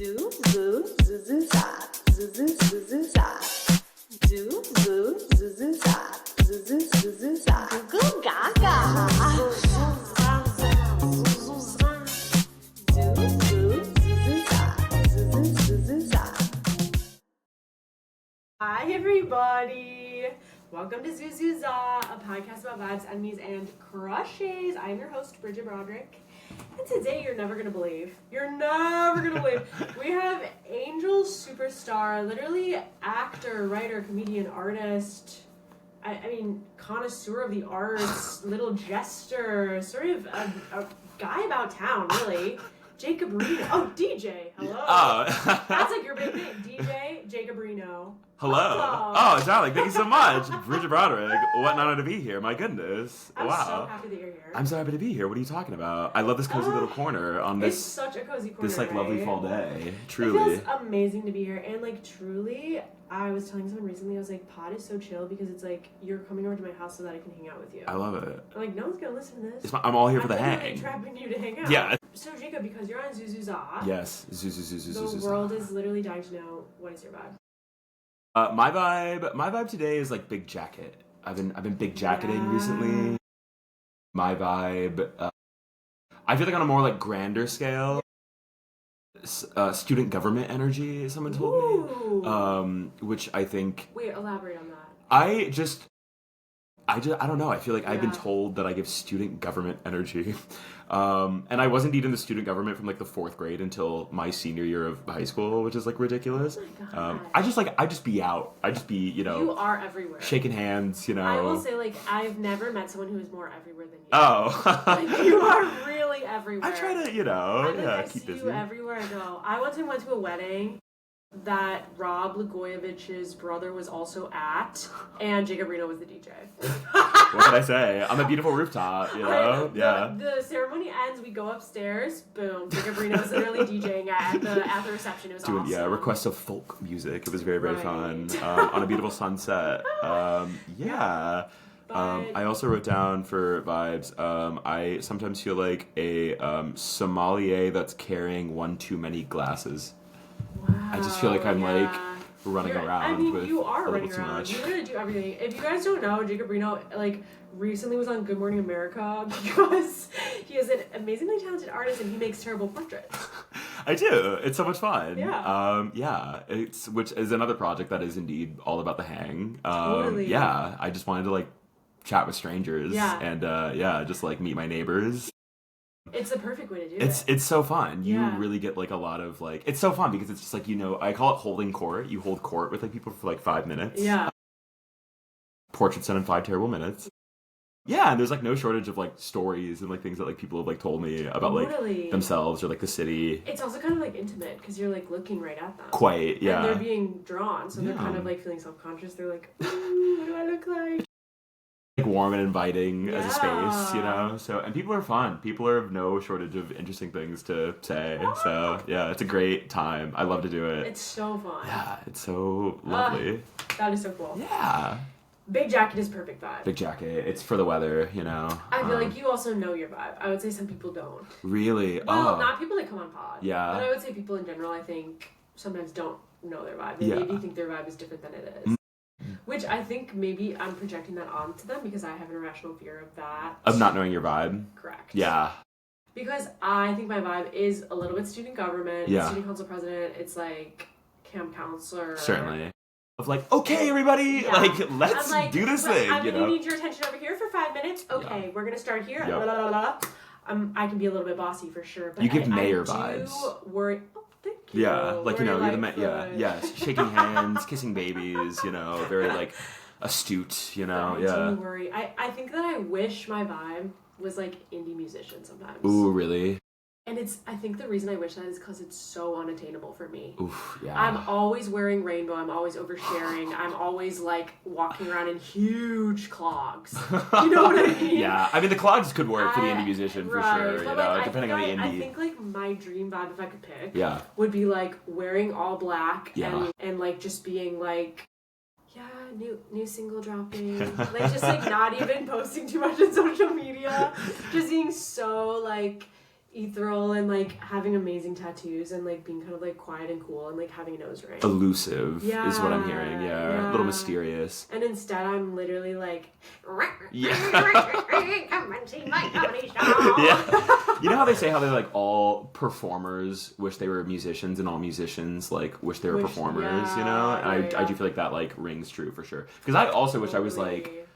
ZuZuZah, ZuZuZah, ZuZuZah, ZuZuZah, Goo Gaga, ZuZuZah. Hi everybody! Welcome to ZuZuZah, a podcast about vibes, enemies, and crushes. I'm your host, Brigid Broderick. And today you're never gonna believe, we have Angel Superstar, literally actor, writer, comedian, artist, I mean, connoisseur of the arts, little jester, sort of a guy about town, really. Jacob Reno. Oh, DJ. Hello. Oh. That's like your big name. DJ Jacob Reno. Hello. Oh, darling, thank you so much. Brigid Broderick. What an honor to be here. My goodness. I'm wow. so happy that you're here. I'm so happy to be here. What are you talking about? I love this cozy little corner on this. It's such a cozy corner. This like lovely right? fall day. Truly. It feels amazing to be here. And like truly, I was telling someone recently, I was like, pod is so chill because it's like you're coming over to my house so that I can hang out with you. I love it. I'm like, no one's gonna listen to this. I'm all here for the I'm hang. trapping you to hang out. Yeah. So Jacob, because you're on ZuZuZah. Yes. ZuZuZah. The world is literally dying to know what is your vibe. My vibe today is like big jacket. I've been big jacketing recently. My vibe, I feel like on a more like grander scale, student government energy, someone told me, which I think. Wait, elaborate on that. I don't know. I feel like I've been told that I give student government energy. And I was indeed in the student government from like the 4th grade until my senior year of high school, which is like ridiculous. Oh my God. I just be out. I just be, You are everywhere. Shaking hands, I will say, like, I've never met someone who is more everywhere than you. Oh. Like, you are really everywhere. I try to, I keep see busy. you everywhere I go. I once went to a wedding that Rob Blagojevich's brother was also at, and Jacob Reno was the DJ. What can I say? On the beautiful rooftop, Yeah. The ceremony ends, we go upstairs, boom, Jacob Reno was literally DJing at the reception. It was awesome. Yeah, requests of folk music. It was very, very fun. On a beautiful sunset. Yeah. I also wrote down for vibes, I sometimes feel like a sommelier that's carrying one too many glasses. Wow, I just feel like I'm like running around with you are a running little too around. much. You're gonna do everything. If you guys don't know, Jacob Reno like recently was on Good Morning America because he is an amazingly talented artist and he makes terrible portraits. I do. It's so much fun. Yeah. Which is another project that is indeed all about the hang. Totally. Yeah. I just wanted to like chat with strangers. Yeah. And just like meet my neighbors. It's the perfect way to do it. It's so fun. You Yeah. really get like a lot of like, it's so fun because it's just like, I call it holding court. You hold court with like people for like 5 minutes. Yeah. Portraits done in 5 terrible minutes. Yeah, and there's like no shortage of like stories and like things that like people have like told me about like themselves or like the city. It's also kind of like intimate because you're like looking right at them. Quite, yeah. And they're being drawn, so they're kind of like feeling self-conscious. They're like, ooh, what do I look like? Like warm and inviting as a space, So, and people are fun. People are of no shortage of interesting things to say. So, yeah, it's a great time. I love to do it. It's so fun. Yeah, it's so lovely. That is so cool. Yeah. Big jacket is perfect vibe. Big jacket. It's for the weather, I feel like you also know your vibe. I would say some people don't. Really? Well, not people that come on pod. Yeah. But I would say people in general, I think, sometimes don't know their vibe. They maybe think their vibe is different than it is. Which I think maybe I'm projecting that onto them because I have an irrational fear of that. Of not knowing your vibe? Correct. Yeah. Because I think my vibe is a little bit student government, student council president, it's like camp counselor. Certainly. Of like, okay, everybody, let's do this thing, I'm gonna need your attention over here for 5 minutes. Okay, we're gonna start here. Yep. Blah, blah, blah, blah. I can be a little bit bossy for sure, but you give mayor I vibes. Do worry. Oh, thank you. Yeah, like worry you're the foot. yeah, shaking hands, kissing babies, very like astute, I do worry. I think that I wish my vibe was like indie musician sometimes. Ooh, really? And I think the reason I wish that is because it's so unattainable for me. Oof, yeah. I'm always wearing rainbow. I'm always oversharing. I'm always like walking around in huge clogs. You know what I mean? Yeah. I mean, the clogs could work for the indie musician for sure. But depending on the indie. I think like my dream vibe, if I could pick, yeah, would be like wearing all black yeah. and like just being like, yeah, new single dropping. Like just like not even posting too much on social media. Just being so like ethereal and like having amazing tattoos and like being kind of like quiet and cool and like having a nose ring. Elusive is what I'm hearing. Yeah, a little mysterious. And instead, I'm literally like, yeah. come and see my comedy show. Yeah. You know how they say how they like all performers wish they were musicians and all musicians like wish they were performers, you know? And I do feel like that like rings true for sure. Because I also wish I was like,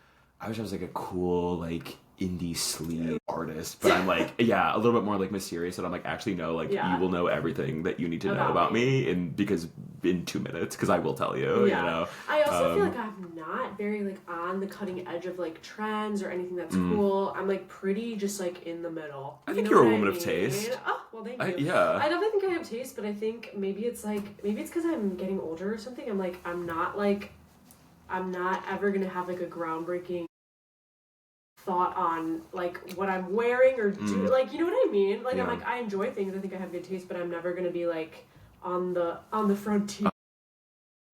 a cool like indie sleaze artist, but I'm like, a little bit more like mysterious, and I'm like, actually no, like you will know everything that you need to know about me in 2 minutes, because I will tell you, you know. I also feel like I'm not very like on the cutting edge of like trends or anything that's cool. I'm like pretty just like in the middle. I think you're a woman of taste. Oh, well, thank you. I definitely think I have taste, but I think maybe it's because I'm getting older or something. I'm not ever gonna have like a groundbreaking thought on like what I'm wearing or do, like, you know what I mean? Like I'm like, I enjoy things, I think I have good taste, but I'm never gonna be like on the frontier.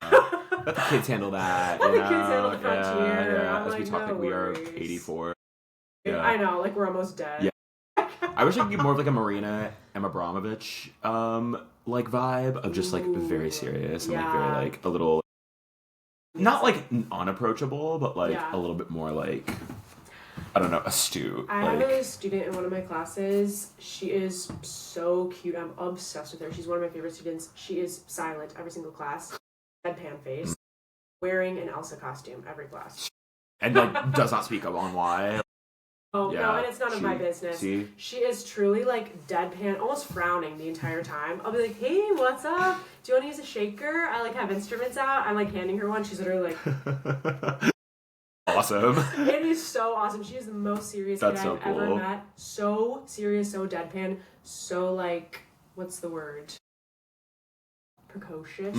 Let the kids handle that. Let the kids handle the frontier. Yeah. As like, we talk, no like we are worries. 84. Yeah. I know, like we're almost dead. Yeah. I wish I could get more of like a Marina Abramovich like vibe of just like very serious and like very like a little, not like unapproachable, but like a little bit more like, I don't know, astute. I have a student in one of my classes. She is so cute. I'm obsessed with her. She's one of my favorite students. She is silent every single class. Deadpan face. Wearing an Elsa costume every class. And like does not speak up on why. Oh, no, and it's none of my business. See? She is truly like deadpan, almost frowning the entire time. I'll be like, hey, what's up? Do you want to use a shaker? I like have instruments out. I'm like handing her one. She's literally like... Awesome. It is so awesome. She is the most serious kid I've ever met. So serious, so deadpan, so like, what's the word? Precocious.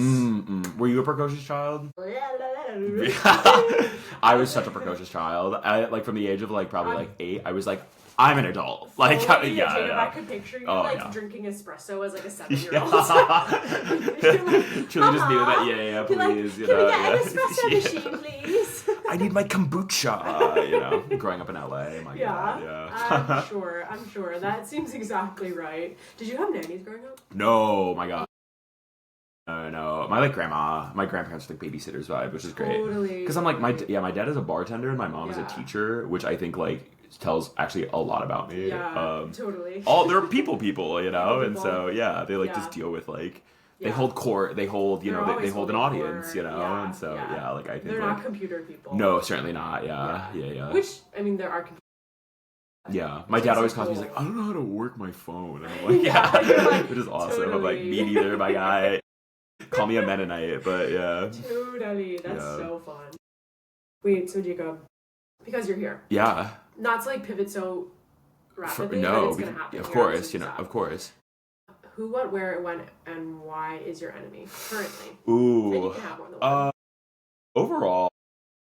Were you a precocious child? I was such a precocious child. I like from the age of like probably like 8. I was like, I'm an adult. Like, Jacob, I could picture you drinking espresso as like a 7-year-old. Truly just knew that. Please. Can we get an espresso machine, please? I need my kombucha. You know, growing up in LA. My God. Yeah. I'm sure. That seems exactly right. Did you have nannies growing up? No, my God. No. My grandparents like babysitters vibe, which is great. Totally. Because I'm like, my dad is a bartender and my mom is a teacher, which I think like tells actually a lot about me. Yeah, totally. They're people, you know, and so they like just deal with like they hold court, they hold they hold an audience, you know, and so like I think they're like, not computer people. No, certainly not. Yeah. Which I mean, there are computers. Yeah, my dad always calls me. He's like, I don't know how to work my phone. And I'm like, which is awesome. Totally. I'm like, me neither, my guy. Call me a Mennonite, but yeah. Totally, that's so fun. Wait, so Jacob, because you're here. Yeah. Not to like pivot so rapidly, but it's gonna happen. Of course, of course. Who, what, where, when, and why is your enemy currently? Ooh. And you can have more than one. Overall,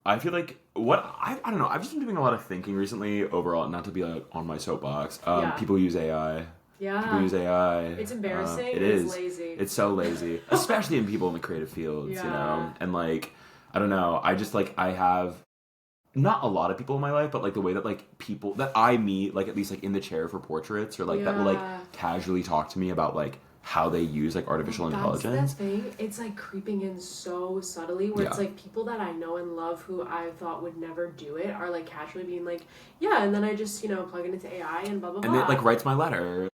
I feel like I don't know. I've just been doing a lot of thinking recently. Overall, not to be like on my soapbox. People use AI. Yeah. People use AI. It's embarrassing. It is. It's lazy. It's so lazy, especially in people in the creative fields, you know. And like, I don't know. I just like I have not a lot of people in my life, but like the way that like people that I meet, like at least like in the chair for portraits, or like that will like casually talk to me about like how they use like artificial intelligence. That's the thing. It's like creeping in so subtly where it's like people that I know and love who I thought would never do it are like casually being like, yeah, and then I just, you know, plug it into AI and blah blah blah. And it like writes my letter.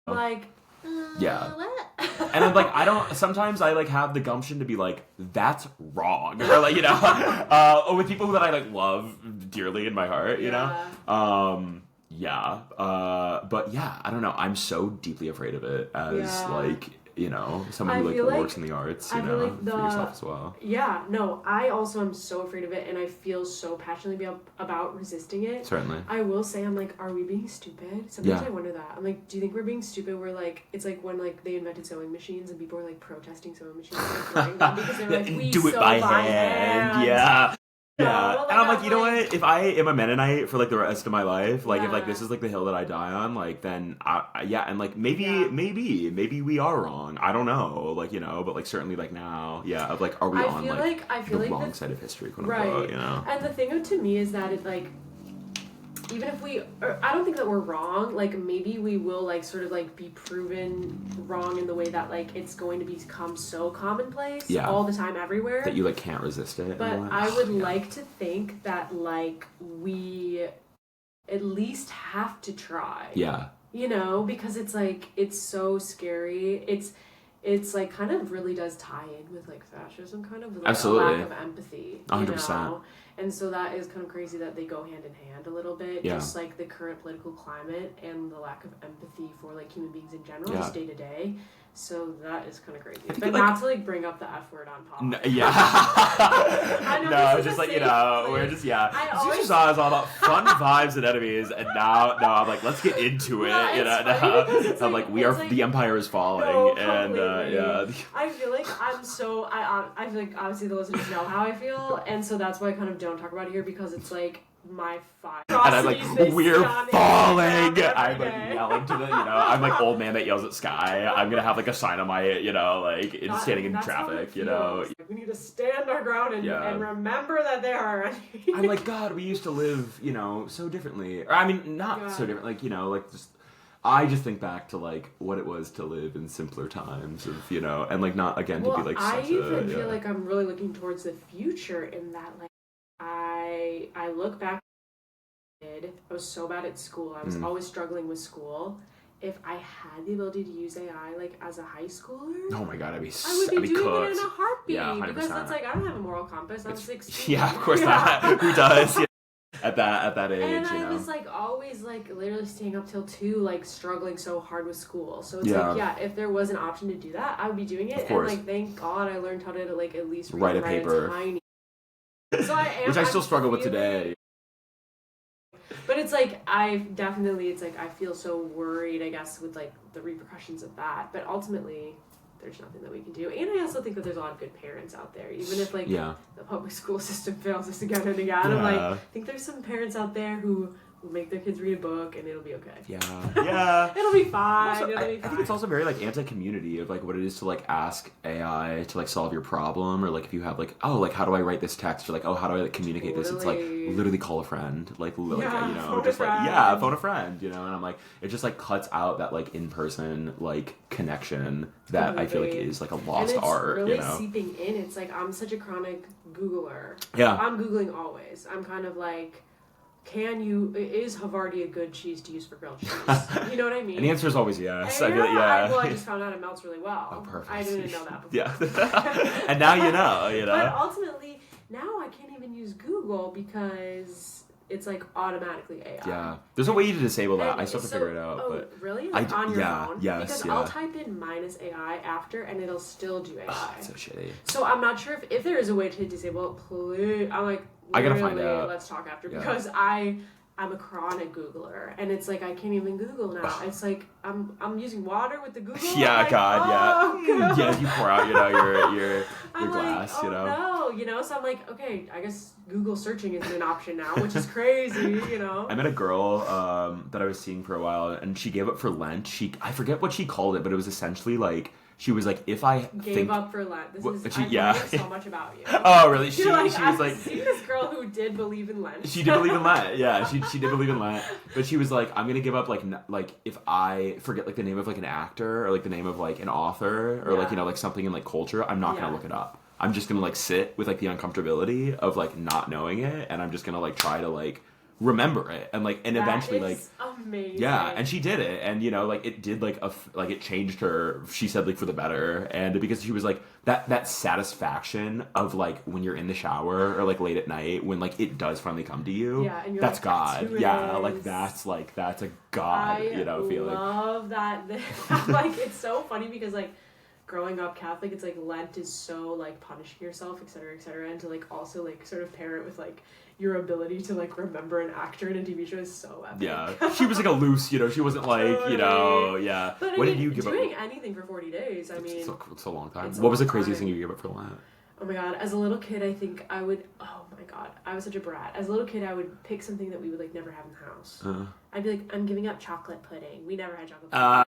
Like, what? And I'm like, sometimes I like have the gumption to be like, that's wrong. Or like, you know, or with people that I like love dearly in my heart, you know? But yeah, I don't know. I'm so deeply afraid of it as like, you know, someone who like works in the arts, you know, like for yourself as well. Yeah, no, I also am so afraid of it, and I feel so passionately about resisting it. Certainly. I will say, I'm like, are we being stupid? Sometimes I wonder that. I'm like, do you think we're being stupid? We're like, it's like when like they invented sewing machines and people were like protesting sewing machines like, them because they were like, we do it sew by hand. Yeah. Yeah, like, and I'm like, you know what? If I am a Mennonite for like the rest of my life, like if like this is like the hill that I die on, like then and like maybe we are wrong. I don't know, like, you know, but like certainly like now, of like, are we on like the wrong side of history, quote unquote, you know? And the thing to me is that it like even if I don't think that we're wrong, like maybe we will like sort of like be proven wrong in the way that like it's going to become so commonplace all the time everywhere that you like can't resist it. But I would like to think that like we at least have to try. Yeah. You know, because it's like it's so scary. It's like kind of really does tie in with like fascism, kind of like a lack of empathy. 100%. Know? And so that is kind of crazy that they go hand in hand a little bit. Yeah. Just like the current political climate and the lack of empathy for like human beings in general, just day to day. So that is kind of crazy. But not to like bring up the F word on pod. I know no, just like, you know, we're just, ZuZuZah is all about fun vibes and enemies, and now I'm like, let's get into it. You know, now I'm like, the empire is falling, and I feel like I feel like obviously the listeners know how I feel, and so that's why I kind of don't talk about it here, because it's like my fire. And I'm like, we're falling. I'm like yelling to the, I'm like old man that yells at sky. I'm gonna have like a sign on my, like standing in traffic, Like, we need to stand our ground and remember that there are. I'm like, God, we used to live, so differently. Or I mean, not so different. Like, like just. I just think back to like what it was to live in simpler times of, and like not again to be like such I feel like I'm really looking towards the future in that like I look back. I was so bad at school. I was always struggling with school. If I had the ability to use AI like as a high schooler, oh my God, I would be doing cooked. it in a heartbeat. Yeah, 100%. Because that's like I don't have a moral compass. I'm 16. Yeah, of course not. Who does? Yeah. At that age, and I was like always like literally staying up till 2, like struggling so hard with school. So it's like if there was an option to do that, I would be doing it. Of course. And like thank God I learned how to like at least write a paper. Tiny. So which I still struggle with today. But it's like it's like I feel so worried, I guess, with like the repercussions of that. But ultimately, there's nothing that we can do. And I also think that there's a lot of good parents out there, even if like the public school system fails us again and again. I'm like, I think there's some parents out there who will make their kids read a book and it'll be okay. Yeah. It'll be fine. Also, I think it's also very like anti-community of like what it is to like ask AI to like solve your problem, or like if you have like, oh, like how do I write this text, or like, oh, how do I like communicate this? It's like literally call a friend, like phone a friend, and I'm like, it just like cuts out that like in-person like connection that I feel like is like a lost art. Really seeping in. It's like I'm such a chronic Googler. I'm Googling always. I'm kind of like, is Havarti a good cheese to use for grilled cheese? You know what I mean? And the answer is always yes. I just found out it melts really well. Oh, perfect. I didn't know that before. Yeah. And now you know. But ultimately, now I can't even use Google because it's like automatically AI. Yeah. There's a way to disable that. I still have to figure it out. Oh, but really? Like on your phone? Yes, because I'll type in -AI after and it'll still do AI. Oh, it's so shitty. So I'm not sure if there is a way to disable it, please. I'm like, I gotta find out. Let's talk after, because I'm a chronic Googler, and it's like I can't even Google now. It's like I'm using water with the Google. Yeah, like, God. Yeah, you pour out, your glass, like, no, so I'm like, okay, I guess Google searching isn't an option now, which is crazy, I met a girl that I was seeing for a while, and she gave up for Lent. I forget what she called it, but it was essentially like, she was like, if I gave up for Lent. I've learned so much about you. Oh, really? She was I've like, seen this girl who did believe in Lent. She did believe in Lent. Yeah, she did believe in Lent. But she was like, I'm gonna give up like if I forget like the name of like an actor, or like the name of like an author, or like like something in like culture, I'm not gonna look it up. I'm just gonna like sit with like the uncomfortability of like not knowing it, and I'm just gonna like try to like remember it, and like eventually like amazing. Yeah, and she did it, and like it did like it changed her, she said, like for the better, and because she was like that satisfaction of like when you're in the shower or like late at night when like it does finally come to you, and you're that's like, God. Like that's a God, feeling. I love that. Like it's so funny because like growing up Catholic, it's like Lent is so like punishing yourself, etc., and to like also like sort of pair it with like your ability to like remember an actor in a TV show is so epic. Yeah, she was like a loose, she wasn't like, yeah. But what did you give up? Doing anything for 40 days, I mean, it's a long time. What was the craziest thing you gave up for Lent? Oh my God, as a little kid, I think I would, oh my God, I was such a brat. As a little kid, I would pick something that we would like never have in the house. I'd be like, I'm giving up chocolate pudding. We never had chocolate pudding.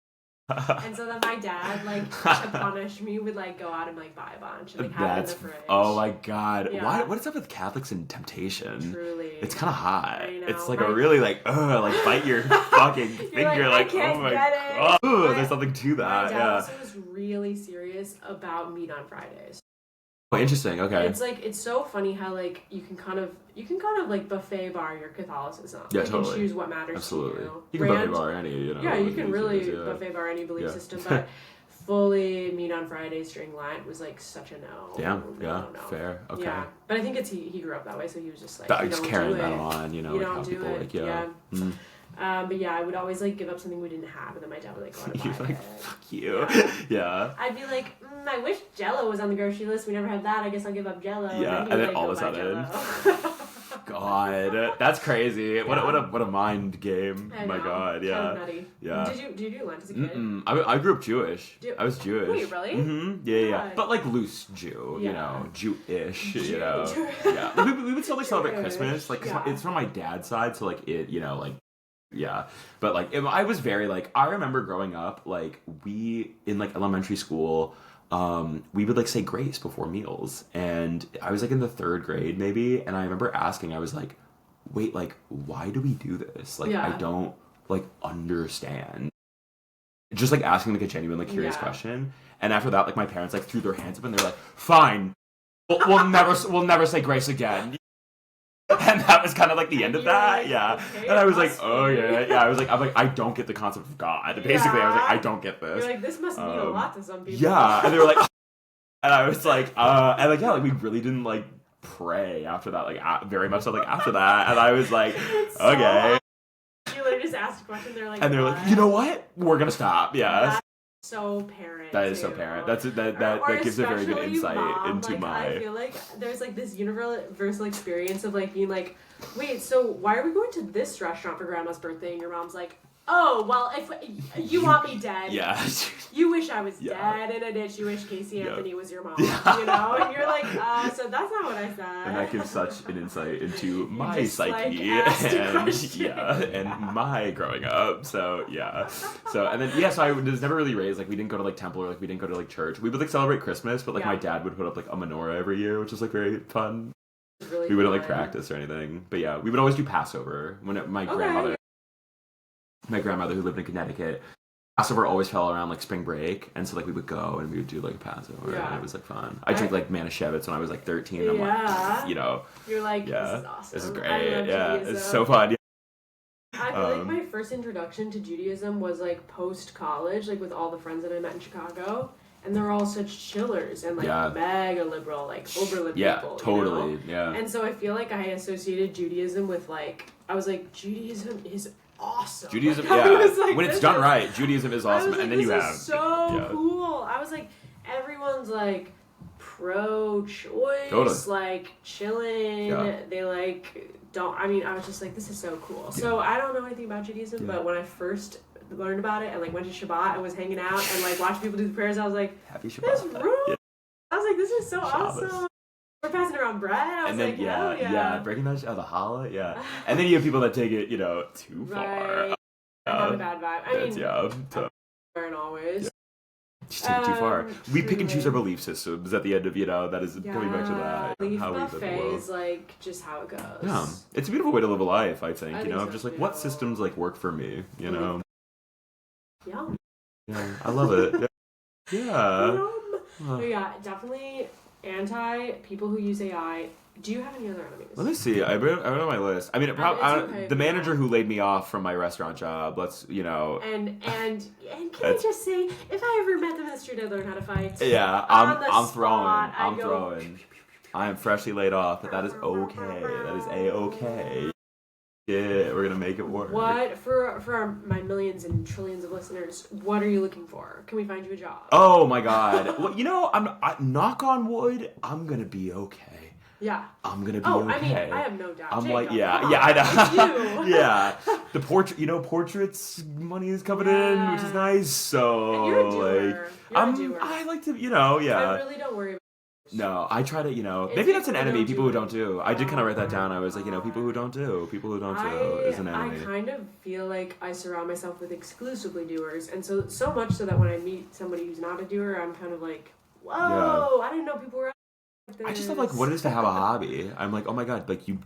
And so then my dad, like, to punish me, would, like, go out and, like, buy a bunch and, like, have it in the fridge. Oh my god. Yeah. What is up with Catholics and temptation? Truly. It's kind of hot. I know. It's like a really, like, bite your fucking finger. Like, I can't oh my get god. it. Ooh, there's something to that. My dad Yeah. also was really serious about meat on Fridays. Oh, interesting. Okay. It's like, it's so funny how, like, you can kind of like buffet bar your Catholicism. Yeah, you totally. can choose what matters Absolutely. to you. You can buffet bar any, Yeah, you can really yeah. buffet bar any belief system, but fully meat on Fridays during Lent was like such a no. Yeah, No. fair. Okay. Yeah, but I think it's he grew up that way, so he was just like, Just carrying that on, you like don't how do people it. like, yeah. Mm. But yeah, I would always like give up something we didn't have, and then my dad would like go out and buy it. Fuck you. Yeah. I'd be like, I wish Jello was on the grocery list. We never had that. I guess I'll give up Jello. Yeah, and then he'd, like, all go of a buy sudden. Jell-O. God, that's crazy. Yeah. What a mind game. I My know. God, yeah. Kind of nutty. Yeah. Did you do Lent as a kid? I grew up Jewish. I was Jewish. Wait, really? Yeah. God. But like loose Jew, you Yeah. know, Jewish, you Jew- know. Jew- Yeah. Like, we would still like celebrate Jewish, Christmas, like 'cause yeah. it's from my dad's side, so like it, you know, like. Yeah, but like I was very like I remember growing up like we in like elementary school we would like say grace before meals, and I was like in the 3rd grade maybe, and I remember asking, I was like, wait, like why do we do this? Like Yeah. I don't like understand. Just like asking like a genuine like curious Yeah. question, and after that like my parents like threw their hands up and they're like, fine, we'll never say grace again. And that was kind of like the end of that, like, yeah. okay, And I was like, must oh be. yeah. I'm like, I don't get the concept of God. Basically, I was like, I don't get this. You're like, this must mean a lot to some people. Yeah, and they were like, and I was like, and like, yeah, like we really didn't like pray after that, like very much so like after that, and I was like, It's so okay. You literally just asked a question, they're like, And they're like, you know what? We're gonna stop. Yeah. That's so parent. That is so too. parent. That Or gives a very good especially insight mom, into like, my. I feel like there's like this universal experience of like being like, wait, so why are we going to this restaurant for grandma's birthday? And your mom's like, oh, well, if you want me dead. Yeah. You wish I was Yeah. dead in a ditch. You wish Casey Yeah. Anthony was your mom. Yeah. You know? And you're like, so that's not what I said. And that gives such an insight into my just, like, psyche asked a and question. and my growing up. So yeah. So and then so I was never really raised like we didn't go to like temple or like we didn't go to like church. We would like celebrate Christmas, but like Yeah. my dad would put up like a menorah every year, which was like very fun. Really We wouldn't like fun. practice or anything, but yeah, we would always do Passover when my grandmother who lived in Connecticut. Passover always fell around like spring break, and so like we would go and we would do like a Passover, Yeah. and it was like fun. I drank like Manischewitz when I was like 13. And I'm Yeah. like, you know, You're like, yeah, this is awesome. this is I great. love Yeah, Judaism. it's so fun. I feel like my first introduction to Judaism was like post-college, like with all the friends that I met in Chicago. And they're all such chillers and like Yeah. mega liberal, like uber liberal Yeah, people. totally. You know? Yeah. And so I feel like I associated Judaism with like, I was like, Judaism is awesome. Judaism, Like, I was yeah. like, When it's this done is- right, Judaism is I awesome, was like, and then you this have is so yeah. cool. I was like, everyone's like pro-choice, Totally. like chilling. Yeah. They like don't. I mean, I was just like, this is so cool. So I don't know anything about Judaism, Yeah. but when I first learned about it and like went to Shabbat and was hanging out and like watching people do the prayers, I was like, Happy Shabbat. this rules. Yeah. I was like, this is so Shabbos. awesome. We're passing around bread. I was And then like, hell yeah. breaking that the challah, yeah. And then you have people that take it, too far. Right. I have a bad vibe. I mean, and always. Just take it too far. We pick and choose our truly. belief systems at the end of, that is coming back to that. Leaf how we live the buffet world. is like just how it goes. Yeah. It's a beautiful way to live a life, I think. I Of think so, just like too. what systems like work for me, Yum. Yeah, I love it. Yeah. Yum. Uh, But yeah, definitely anti people who use AI. Do you have any other enemies? Let me see. I wrote on my list. I mean, It's okay, the manager yeah. who laid me off from my restaurant job. Let's, And can I That's- just say, if I ever met them in the street, I'd learn how to fight. Yeah, On the I'm throwing. spot, I'd I'm go, throwing. I am freshly laid off, but that is okay. That is a-okay. Yeah, we're gonna make it work. What for my millions and trillions of listeners? What are you looking for? Can we find you a job? Oh my god. Well, knock on wood, I'm gonna be okay. Yeah. I'm gonna be Oh, okay. I mean, I have no doubt. I'm Jacob, like, come yeah, on, I know. it's you. Yeah. The portraits money is coming in, which is nice. So And you're a doer. like, You're a doer. I like to, I yeah. really don't worry about No, I try to, It's maybe that's an people who enemy, don't people do who it. don't do. I did kind of write that Oh down. I my was like, people who don't do is an I enemy. kind of feel like I surround myself with exclusively doers, and so much so that when I meet somebody who's not a doer, I'm kind of like, whoa, I didn't know people were like this. I just love like what it is to have a hobby. I'm like, oh my god, like you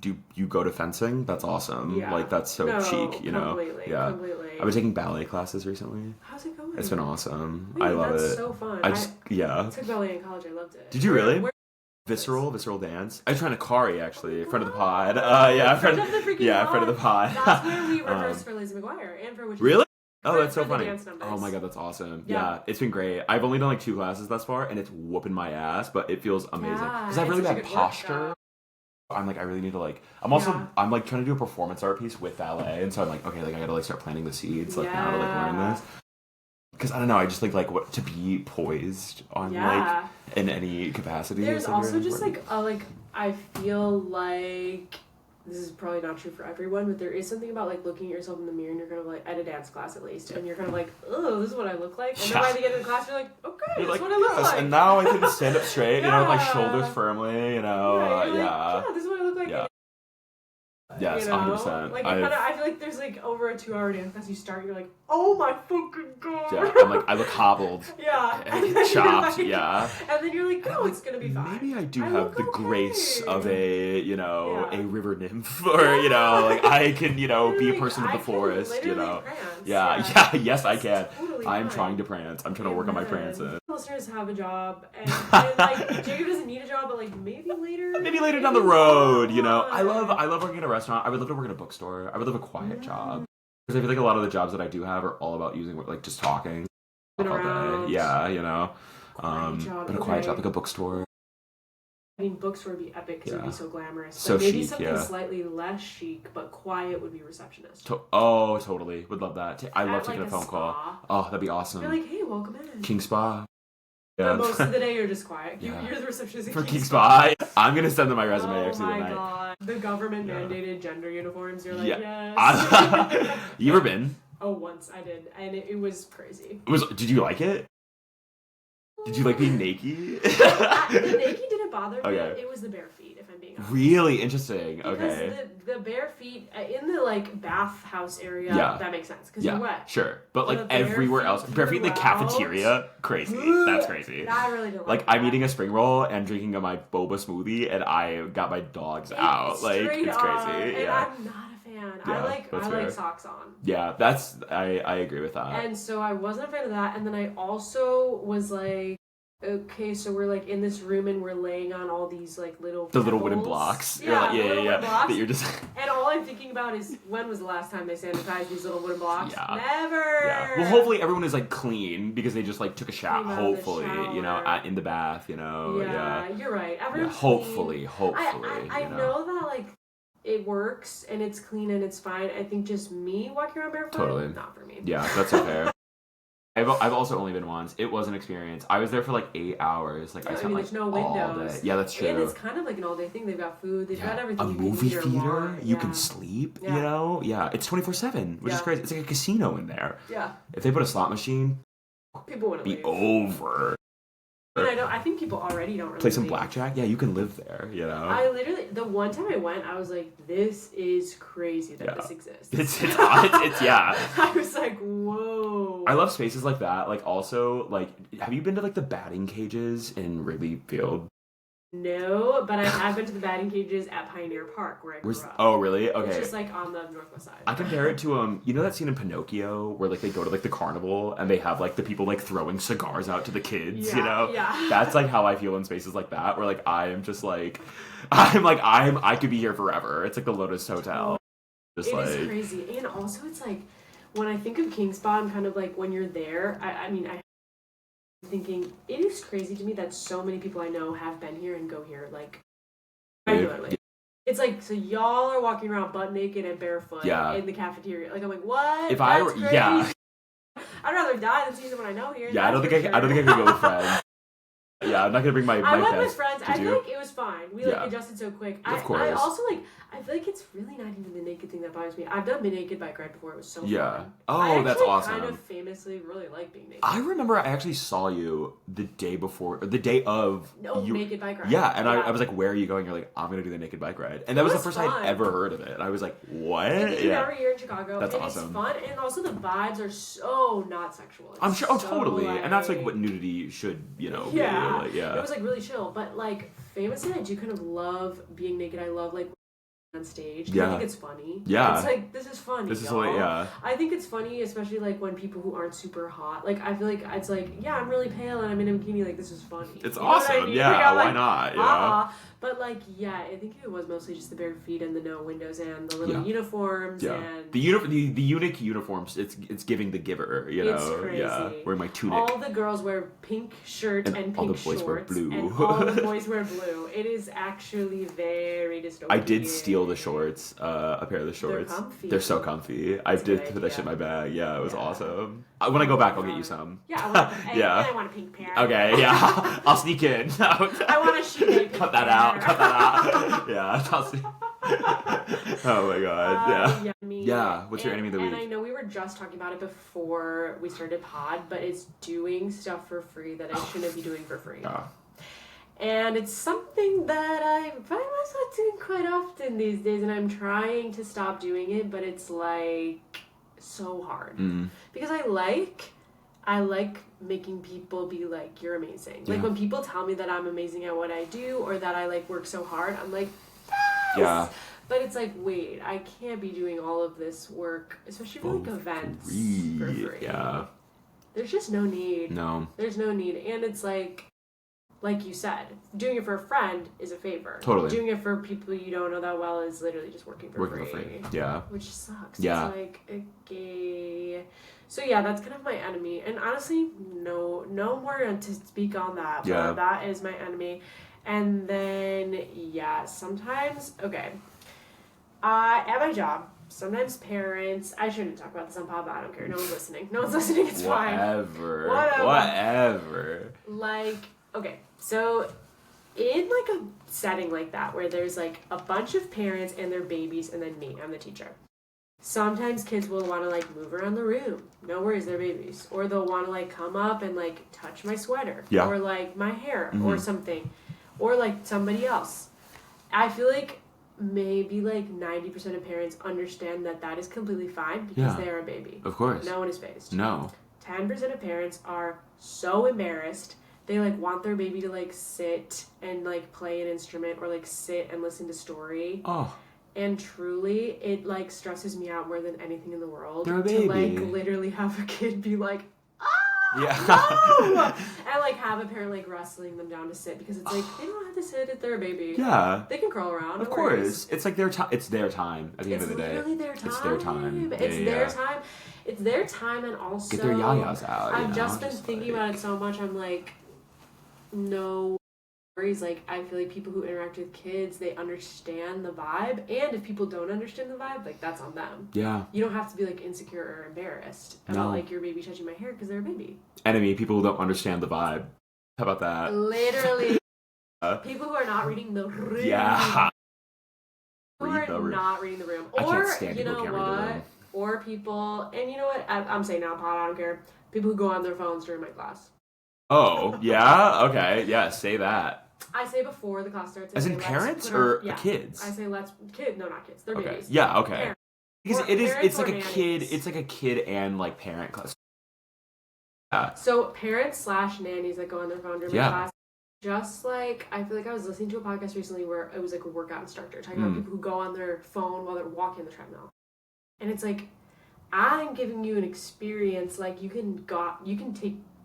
go to fencing? That's awesome. Yeah. Like that's so No, chic, completely, Yeah. completely. I've been taking ballet classes recently. How's it going? It's been awesome. Wait, I love that's it. so fun. I took ballet in college. I loved it. Did you really? Where Visceral dance. I was trying to Kari actually, friend of the pod. friend of the freaking friend of the pod. That's where we rehearsed for Lizzie McGuire and for which. Really? Oh, for- that's so for the funny. dance numbers. Oh my god, that's awesome. Yeah. Yeah, it's been great. I've only done like 2 classes thus far, and it's whooping my ass, but it feels amazing. Yeah, Because I have really it's such bad a good posture. workshop. I'm like, I really need to like. I'm like trying to do a performance art piece with ballet, and so I'm like, okay, like I gotta like start planting the seeds like now to like learn this. Because I don't know, I just think like what to be poised on like in any capacity. There's is, like, also really just important. I feel like this is probably not true for everyone, but there is something about like looking at yourself in the mirror and you're kind of like at a dance class at least, and you're kind of like, oh, this is what I look like. And then by the end of the class, you're like, okay, You're this like, is what I look yes, like. and now I can stand up straight, with my Yeah. shoulders firmly, you're like, yeah. this is what I look like. Yeah. Yes, You know? 100%. Like I feel like there's like over a 2-hour dance class. You start, you're like, oh my fucking god. Yeah, I'm like, I look hobbled. Yeah. And then you're chopped, like- yeah. And then you're like, oh, it's gonna be fine. Maybe I do I have look the okay. grace of a, Yeah. a river nymph, or, like I can, be a person of the forest, Prance. Yeah, yes, I can. Totally I'm fine. trying to prance. I'm trying to work on my Amen. prancing. Listeners have a job, and like Jacob doesn't need a job, but like maybe later. Maybe later down the road, I love working at a restaurant. I would love to work at a bookstore. I would love a quiet job. Because I feel like a lot of the jobs that I do have are all about using, like, just talking all Around. day. Yeah, Quiet job, but a quiet okay. job, like a bookstore. I mean, bookstore would be epic because it would be Yeah. so glamorous. So But maybe chic, something yeah. slightly less chic but quiet would be receptionist. Totally. Would love that. I love At, taking like, a phone call. spa. Oh, that'd be awesome. You're like, hey, welcome in. King Spa. But most of the day, you're just quiet. Yeah. You're the receptionist at For King Spa. Spa. I'm going to send them my resume Oh actually my tonight. god. The government Yeah. mandated gender uniforms. You're like, Yeah. yes. You ever been? Oh, once I did. And it was crazy. Did you like it? Did you like being naked? The naked didn't bother me. Okay. It was the bare feet, if I'm being honest. Really interesting. Because Okay. the bare feet in the like bathhouse area, Yeah. that makes sense because Yeah, you're wet. sure. But like The bare everywhere feet else, bare feet in the throughout. cafeteria, crazy. That's crazy. I really didn't Like that. I'm eating a spring roll and drinking my boba smoothie, and I got my dogs out. Like Straight it's up, crazy. and Yeah. I'm not a fan. Yeah, I that's fair. like socks on. Yeah, I agree with that. And so I wasn't a fan of that. And then I also was like, okay, so we're like in this room and we're laying on all these like little The little wooden pebbles. blocks. You're Yeah, like, the little wooden blocks. That you're just And all I'm thinking about is when was the last time they sanitized these little wooden blocks? Yeah. Never. Yeah. Well, hopefully everyone is like clean because they just like took a shower. Came out of the Hopefully, shower. in the bath. Yeah, you're right. Yeah, Everyone's hopefully, clean. hopefully. I know that like it works and it's clean and it's fine. I think just me walking around barefoot, Totally. not for me. Yeah, that's so fair. I've also only been once. It was an experience. I was there for like 8 hours. Like I spent there's like no all windows. day. Yeah, that's true. And it's kind of like an all-day thing. They've got food. They've got everything. A you can movie eat or theater. want. You Yeah. can sleep. Yeah. Yeah. It's 24/7, which is Yeah. crazy. It's like a casino in there. Yeah. If they put a slot machine, People wouldn't be leave. over. And I think people already don't really Play some leave. blackjack. Yeah, you can live there. I literally, the one time I went, I was like, this is crazy that Yeah. this exists. It's yeah. I was like, whoa. I love spaces like that. Like also, like, have you been to like the batting cages in Wrigley Field? No, but I have been to the batting cages at Pioneer Park where I grew up. Oh, really? Okay. It's just like on the northwest side. I compare it to you know that scene in Pinocchio where like they go to like the carnival and they have like the people like throwing cigars out to the kids, Yeah, yeah. That's like how I feel in spaces like that where like I am just like I could be here forever. It's like the Lotus Hotel. Just It like is crazy. And also it's like when I think of King Spa, I'm kind of like when you're there, I'm thinking it is crazy to me that so many people I know have been here and go here like regularly. It's like, so y'all are walking around butt naked and barefoot in the cafeteria. Like I'm like, what? If That's I were crazy. Yeah. I'd rather die than see someone I know here. Yeah, I don't think I could go with friends. Yeah, Yeah, I'm not gonna bring my I went pants. with friends. I feel like it was fine. We like adjusted so quick. Of course. I also like. I feel like it's really not even the naked thing that bothers me. I've done the naked bike ride before. It was so fun. Oh, that's awesome. I kind of famously really like being naked. I remember I actually saw you the day before, or the day of. Naked bike ride. Yeah, and I was like, "Where are you going?" You're like, "I'm gonna do the naked bike ride," and that was the first I'd ever heard of it. And I was like, "What?" We do it every year in Chicago. That's and awesome. It's fun, and also the vibes are so not sexual. I'm sure. Oh, so, totally. like, And that's like what nudity should, Yeah. be. Like, It was like really chill, but like famously, I do kind of love being naked. I love like on stage. I think it's funny. Yeah. It's like, this is funny. This is y'all. like, yeah. I think it's funny, especially like when people who aren't super hot. Like I feel like it's like, yeah, I'm really pale and I'm in a bikini. Like this is funny. It's you know what I awesome. mean? Yeah. Like, Why like, not? Yeah. But like, yeah, I think it was mostly just the bare feet and the no windows and the little uniforms and the unique uniforms. It's giving the giver. You know. It's crazy. Yeah. Wearing my tunic. All the girls wear pink shirts and pink all the boys shorts, wear blue. and all the boys wear blue. It is actually very dystopian. I did steal the shorts, a pair of the shorts. They're comfy. They're so comfy. I did put that shit in my bag. Yeah, it was awesome. When I go back, I'll get you some. Yeah, and I want a pink pair. Okay, yeah. I'll sneak in. I want a sheet. Cut that out. Cut that out. Yeah, I'll see. Oh my god. Yeah. What's your enemy of the week? And I know we were just talking about it before we started pod, but it's doing stuff for free that I shouldn't be doing for free. And it's something that I find myself doing quite often these days, and I'm trying to stop doing it, but it's like so hard. Because I like making people be like, you're amazing. Like when people tell me that I'm amazing at what I do or that I like work so hard, I'm like, yes! Yeah. But it's like, wait, I can't be doing all of this work, especially for like events for free. Yeah. There's just no need. No. There's no need. And it's like you said, doing it for a friend is a favor. Totally. Doing it for people you don't know that well is literally just working for free. Yeah. Which sucks. Yeah. It's like a gay. So yeah, that's kind of my enemy. And honestly, no more to speak on that. Yeah. But that is my enemy. And then sometimes at my job, sometimes parents. I shouldn't talk about this on pod, but I don't care. No one's listening. It's fine. Whatever. Like, okay, so in like a setting like that where there's like a bunch of parents and their babies and then me, I'm the teacher. Sometimes kids will want to like move around the room. No worries, they're babies. Or they'll want to like come up and like touch my sweater. Yeah. Or like my hair or something. Or like somebody else. I feel like maybe like 90% of parents understand that is completely fine because they are a baby. Of course. No one is phased. No. 10% of parents are so embarrassed. They like want their baby to like sit and like play an instrument or like sit and listen to story. Oh. And truly, it like stresses me out more than anything in the world. They're a baby. To like literally have a kid be like, Yeah. no! And like have a parent like wrestling them down to sit because it's like they don't have to sit if they're a baby. Yeah. They can crawl around. Of course. It's like their time. It's their time at the end of the day. It's literally their time. It's their time. It's their time. It's their time, and also get their yayas out. I've just been thinking about it so much. I'm like, no worries. Like I feel like people who interact with kids, they understand the vibe, and if people don't understand the vibe, like that's on them. Yeah. You don't have to be like insecure or embarrassed about like your baby touching my hair because they're a baby. Enemy, people who don't understand the vibe. How about that? Literally. People who are not reading the room. Yeah. Who are not reading the room. I Or, can't stand you people know who can't read the what? room. Or people, and you know what? I'm saying now, Paul, I don't care. People who go on their phones during my class. Oh, yeah? Okay, yeah, say that. I say before the class starts. As in parents or kids? I say no, not kids. They're Okay. babies. Yeah, okay. Parents. Because Or it's like a nannies. kid, it's like a kid and like parent class. Yeah. So parents / nannies that go on their phone during my class. Just like, I feel like I was listening to a podcast recently where it was like a workout instructor talking about people who go on their phone while they're walking the treadmill. And it's like, I'm giving you an experience, like you can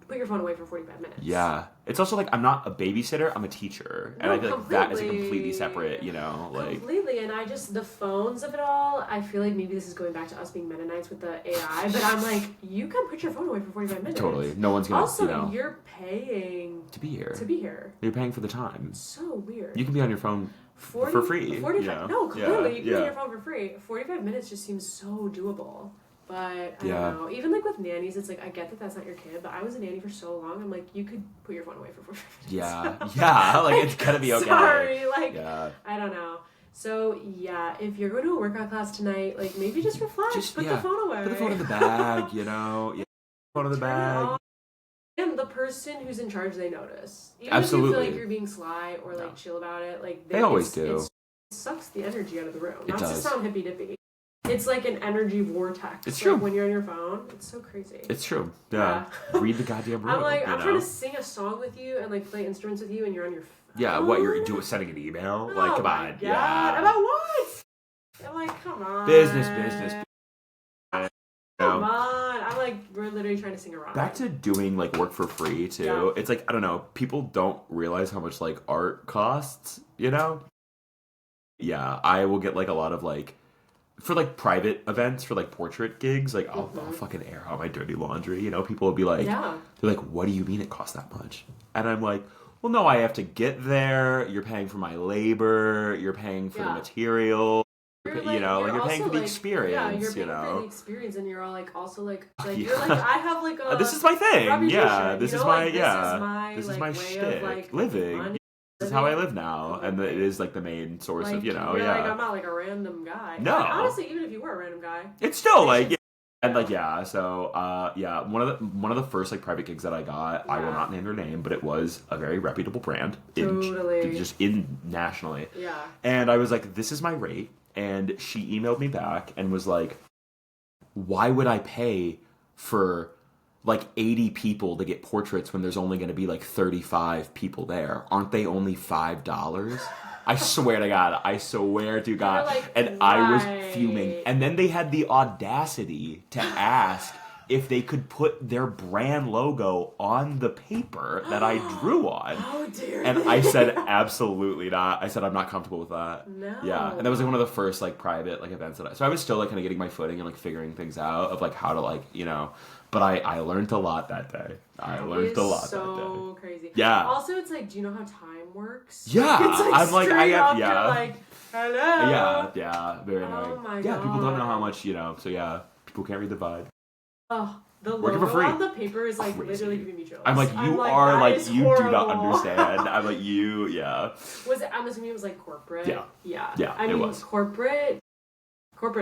put your phone away for 45 minutes. Yeah. It's also like, I'm not a babysitter, I'm a teacher. And No, I feel like that is a completely. completely separate, you know, like. Completely, and the phones of it all, I feel like maybe this is going back to us being Mennonites with the AI, but I'm like, you can put your phone away for 45 minutes. Totally. No one's gonna, also, you're paying to be here. You're paying for the time. So weird. You can be on your phone for free. 45, you know? no, clearly, you can be on yeah. your phone for free. 45 minutes just seems so doable. But I Yeah. don't know. Even like with nannies, it's like I get that that's not your kid, but I was a nanny for so long. I'm like, you could put your phone away for 45 minutes. Yeah, like it's gonna be okay. Sorry, like Yeah. I don't know. So yeah, if you're going to a workout class tonight, like maybe just reflect, put the phone away. Put the phone in the bag, you know. Yeah. Phone in the Turn it bag. off. And the person who's in charge, they notice. Even Absolutely. if you feel like you're being sly or like chill about it, like They always do. It sucks the energy out of the room. It Not does. to sound hippy dippy. It's like an energy vortex. It's like, true. When you're on your phone, it's so crazy. It's true. Yeah. Read the goddamn room. I'm like, I'm you trying know? to sing a song with you and like play instruments with you, and you're on your phone. Yeah, what you're doing? Sending an email? Like, Oh come my on. God. Yeah. About what? I'm like, come on. Business. Come on. I'm like, we're literally trying to sing around. Back to doing like work for free too. Yeah. It's like, I don't know, people don't realize how much like art costs, you know? Yeah, I will get like a lot of like for like private events, for like portrait gigs, like I'll fucking air out my dirty laundry, you know? People will be like, Yeah. they're like, what do you mean it costs that much? And I'm like, well, no, I have to get there. You're paying for my labor. You're paying for the Yeah. material. You're You know, like, you're also, paying for the like, experience, Yeah, you're you paying know? for the experience, and you're all like, also like Yeah. you're like, I have like a. This is my thing. reputation, Yeah, this you is know, my like, this is my way shtick. of, like, Living. money. This is how I live now, and it is like the main source Like, of, you know, you're yeah. like, I'm not like a random guy. No. Like, honestly, even if you were a random guy. It's still like, yeah. And like, yeah, so yeah, one of the first like private gigs that I got, I will Yeah. not name their name, but it was a very reputable brand Totally. just in nationally. Yeah. And I was like, this is my rate. And she emailed me back and was like, why would I pay for like 80 people to get portraits when there's only going to be like 35 people there? Aren't they only $5? I swear to God. I swear to God. like, And I was why? fuming. And then they had the audacity to ask if they could put their brand logo on the paper that I drew on. Oh dear. And I said, absolutely not. I said, I'm not comfortable with that. No. Yeah. And that was like one of the first like private like events that so I was still like kind of getting my footing and like figuring things out of like how to like, you know, but I learned a lot that day. I learned a lot that day. So crazy. Yeah. Also, it's like, do you know how time works? Yeah. It's like I'm like, straight I am, up, yeah. You're like, hello. Yeah. Very annoying. my Yeah, people don't know God. how much, you know, so yeah, people can't read the vibe. Oh, the Working for logo free. on the paper is like Crazy. literally giving me chills. I'm like, you that are like, is you do not horrible. understand. I'm like, you, yeah. Was it? I'm assuming it was like corporate. Yeah. Yeah. Yeah, I it mean, was. corporate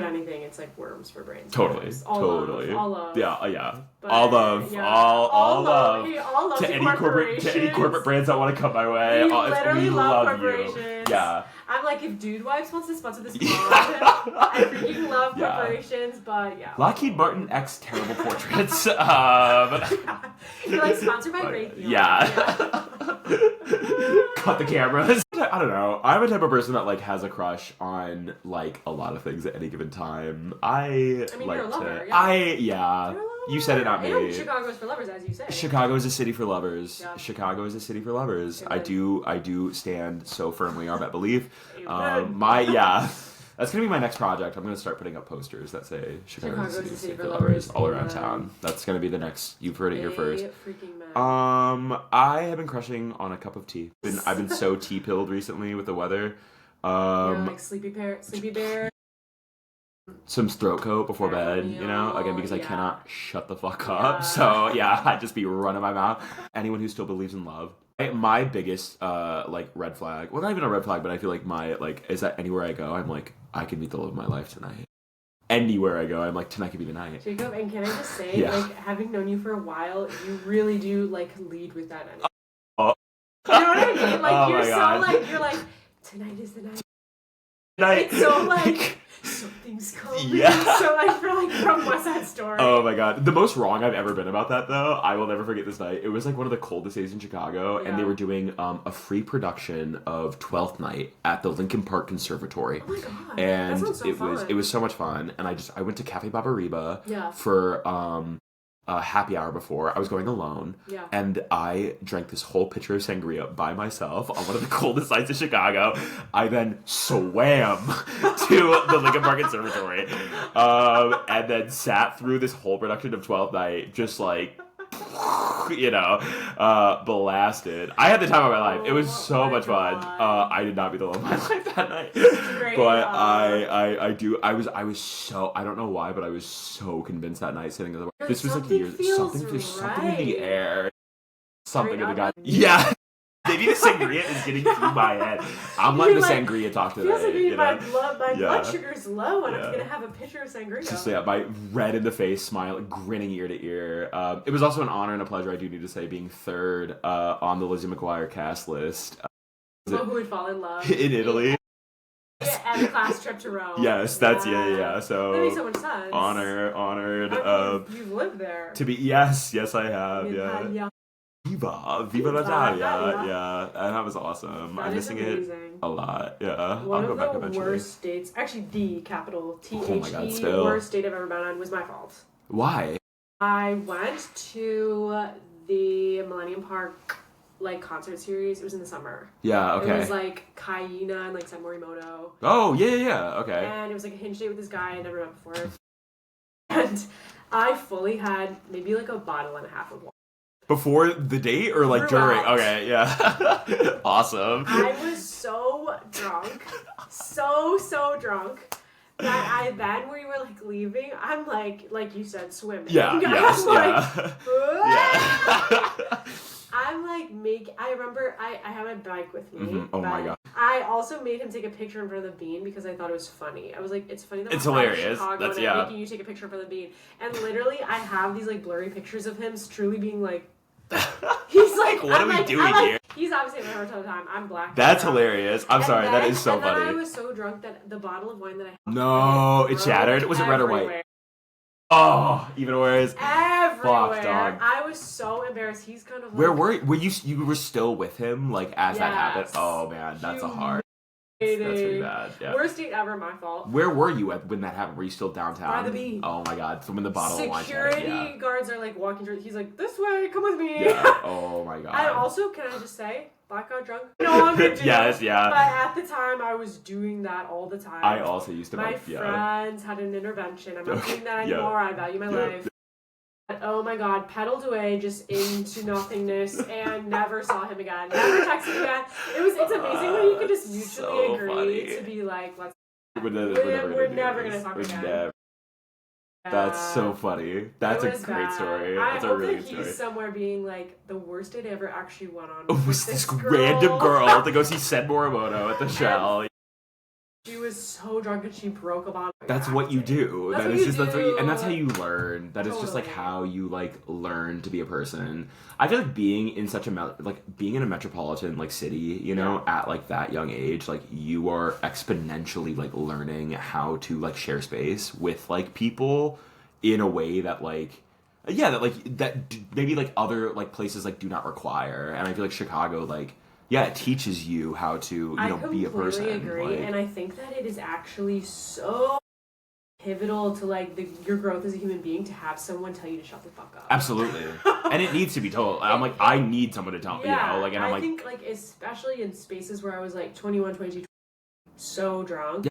anything. It's like worms for brains. Totally. Sometimes. All Totally. Love, all love. Yeah, yeah. But, all love. yeah. All love. Hey, all love To any corporations. corporate brands that want to come my way. We literally we love you. corporations. Yeah. I'm like, if Dude Wipes wants to sponsor this pod, Yeah. I freaking love Yeah. corporations, but yeah. Lockheed Martin X terrible portraits. You're like sponsored by Raytheon. Yeah. Cut the cameras. I don't know. I'm a type of person that like has a crush on like a lot of things at any given time. I mean, like you're a lover, to. yeah. Yeah. You're a You said it, not me. And Chicago's for lovers, as you say. Chicago is a city for lovers. Yeah. Chicago is a city for lovers. Amen. I do stand so firmly on that belief. Amen. That's gonna be my next project. I'm gonna start putting up posters that say Chicago is a city for lovers lovers. all around Amen. town. That's gonna be the next. You've heard it here first. Freaking man. I have been crushing on a cup of tea. I've been so tea pilled recently with the weather. You're like sleepy bear. Some throat coat before bed, you know, again because I Yeah. cannot shut the fuck Yeah. up. So yeah, I just be running my mouth. Anyone who still believes in love. My biggest like red flag, well not even a red flag, but I feel like my like is that anywhere I go, I'm like I can meet the love of my life tonight. Anywhere I go, I'm like tonight could be the night. Jacob, and can I just say, Yeah. like having known you for a while, you really do like lead with that energy. Oh. You know what I mean? Like Oh you're my so God. like you're like tonight is the night. Night. It's so like something's coming. Yeah. So I feel like from West Side Story. Oh my God. The most wrong I've ever been about that though, I will never forget this night. It was like one of the coldest days in Chicago and they Yeah. were doing a free production of 12th Night at the Lincoln Park Conservatory. Oh my God. And that sounds so fun. it was so much fun. And I went to Cafe Barbariba Yeah. for a happy hour before. I was going alone. Yeah. And I drank this whole pitcher of sangria by myself on one of the coldest nights in Chicago. I then swam to the Lincoln Park Conservatory. And then sat through this whole production of 12th Night, just like blasted. I had the time of my life. It was Oh so my much fun. God. I did not be the love of my life that night. Straight But up. I was so, I don't know why, but I was so convinced that night sitting at the Like, this was like the something years, feels there's something in the right. air. Something Straight in the up. guy. Yeah. Maybe the sangria is getting through my head. I'm letting the Like, sangria talk today. Feels like you my know? blood sugar's low, and Yeah. I'm gonna have a pitcher of sangria. Just my red in the face smile, grinning ear to ear. It was also an honor and a pleasure, I do need to say, being third on the Lizzie McGuire cast list. Who would fall in love In Italy. and a class trip to Rome. Yes, that's yeah. So That makes so much sense. honored. I mean, you've lived there. To be yes, I have. In Yeah. Italia. Viva L'Italia. Italia. Yeah, and that was awesome. That I'm is missing amazing. it a lot. Yeah, One I'll go of back the eventually. worst dates, actually the capital Oh my God, THE still. worst date I've ever been on was my fault. Why? I went to the Millennium Park concert series. It was in the summer. Yeah. Okay. It was like Kaina and San Morimoto. Oh yeah. Okay. And it was like a hinge date with this guy I'd never met before. And I fully had maybe like a bottle and a half of water. Before the date or like during? Throughout. Okay, yeah. Awesome. I was so drunk, so drunk, that when we were like leaving, I'm like you said, swimming. Yeah, yes, I'm yeah. I'm like, I remember I had my bike with me. Mhm. Oh my but God. I also made him take a picture in front of the bean because I thought it was funny. I was like, it's funny that It's we're from hilarious. Chicago That's- and yeah. I'm making you take a picture in front of the bean. And literally, I have these like blurry pictures of him truly being like, he's like, what I'm are we like, doing I'm like, here? He's obviously never told the time. I'm black. That's hilarious. I'm And sorry. then, That is so and then funny. I was so drunk that the bottle of wine that I had. No, it shattered. Was it red or white? Everywhere. Oh, even worse. Everywhere. dog. I was so embarrassed. He's kind of like, Where were you? You were still with him, like as that happened. Yes. Oh man, that's a hard. That's pretty bad. Yeah. Worst date ever, my fault. Where were you at when that happened? Were you still downtown? By the beach. Oh my god! So when the bottle of wine Security shattered, yeah. guards are like walking through. He's like, this way, come with me. Yeah. Oh my god. I also, can I just say, blackout drunk? No longer do. Yes, yeah. But at the time, I was doing that all the time. I also used to. My yeah. friends had an intervention. I'm not doing that Yeah. anymore. I value my life. But, oh my god, pedaled away just into nothingness and never saw him again. Never texted him again. It's amazing when you can just mutually So agree funny. to be like, let's. We're never do gonna this. talk We're again. never- That's so funny. That's It a was great bad. story. I That's a hope really that good he's story. somewhere being like, the worst date I ever actually went on Oh, was was this this random girl to go see Sen Morimoto at the Shell? She was so drunk and she broke a bottle. That's what you do. That's That what is you just that's what do. and that's how you learn. That is just like Totally. how you like learn to be a person. I feel like being in such a being in a metropolitan like city, you know, at like that young age, like you are exponentially like learning how to like share space with like people in a way that like maybe like other like places like do not require. And I feel like Chicago like it teaches you how to be a person. I completely agree, like, and I think that it is actually so pivotal to like your growth as a human being to have someone tell you to shut the fuck up. absolutely, and it needs to be told. I'm like, I need someone to tell me, Yeah, and I'm I like, think like especially in spaces where I was like 21, 22, so drunk,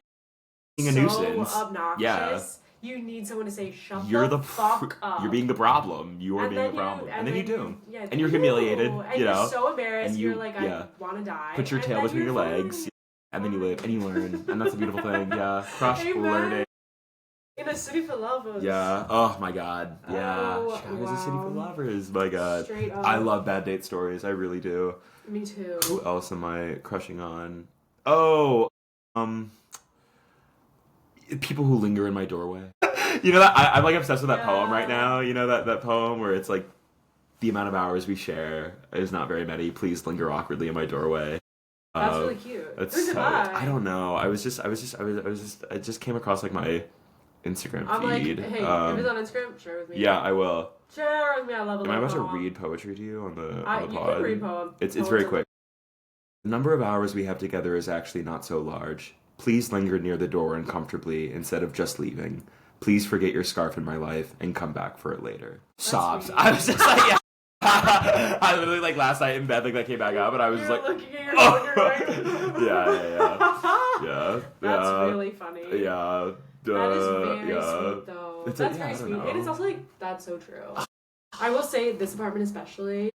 being a so nuisance. obnoxious. Yeah. You need someone to say, shut You're the the fuck up. You're being the problem. You are And being then the problem, and then you do. Yeah, And you're humiliated, And you know, you're so embarrassed. and you- You're like, yeah. I want to die. Put your And tail then between your you're fine. legs, and then you live and you learn, and that's a beautiful thing. Yeah, crush Amen. learning. In a city for lovers. Yeah. Oh my God. Yeah. Oh, Chicago's a city for wow. lovers. My God. Straight up. I love bad date stories. I really do. Me too. Who else am I crushing on? Oh, people who linger in my doorway. You know that I'm like obsessed with that poem right now. You know that poem where it's like, the amount of hours we share is not very many. Please linger awkwardly in my doorway. That's really cute. It's Who's it by? I don't know. I just came across like my Instagram I'm like, feed. hey, if it's on Instagram, share with me. Yeah, I will. Share with me. I love it. Am I about to read poetry to you on the You pod? can read poem. It's very quick. The number of hours we have together is actually not so large. Please linger near the door uncomfortably instead of just leaving. Please forget your scarf in my life and come back for it later. Sobs. sweet. I was just like, yeah. I literally like last night in bed, like that came back up, and I was You're just like, looking at your phone, you're like, yeah. That's really funny. Yeah. That is very yeah. sweet, though. It's That's I very don't sweet. know. And it's also like, that's so true. I will say this apartment especially,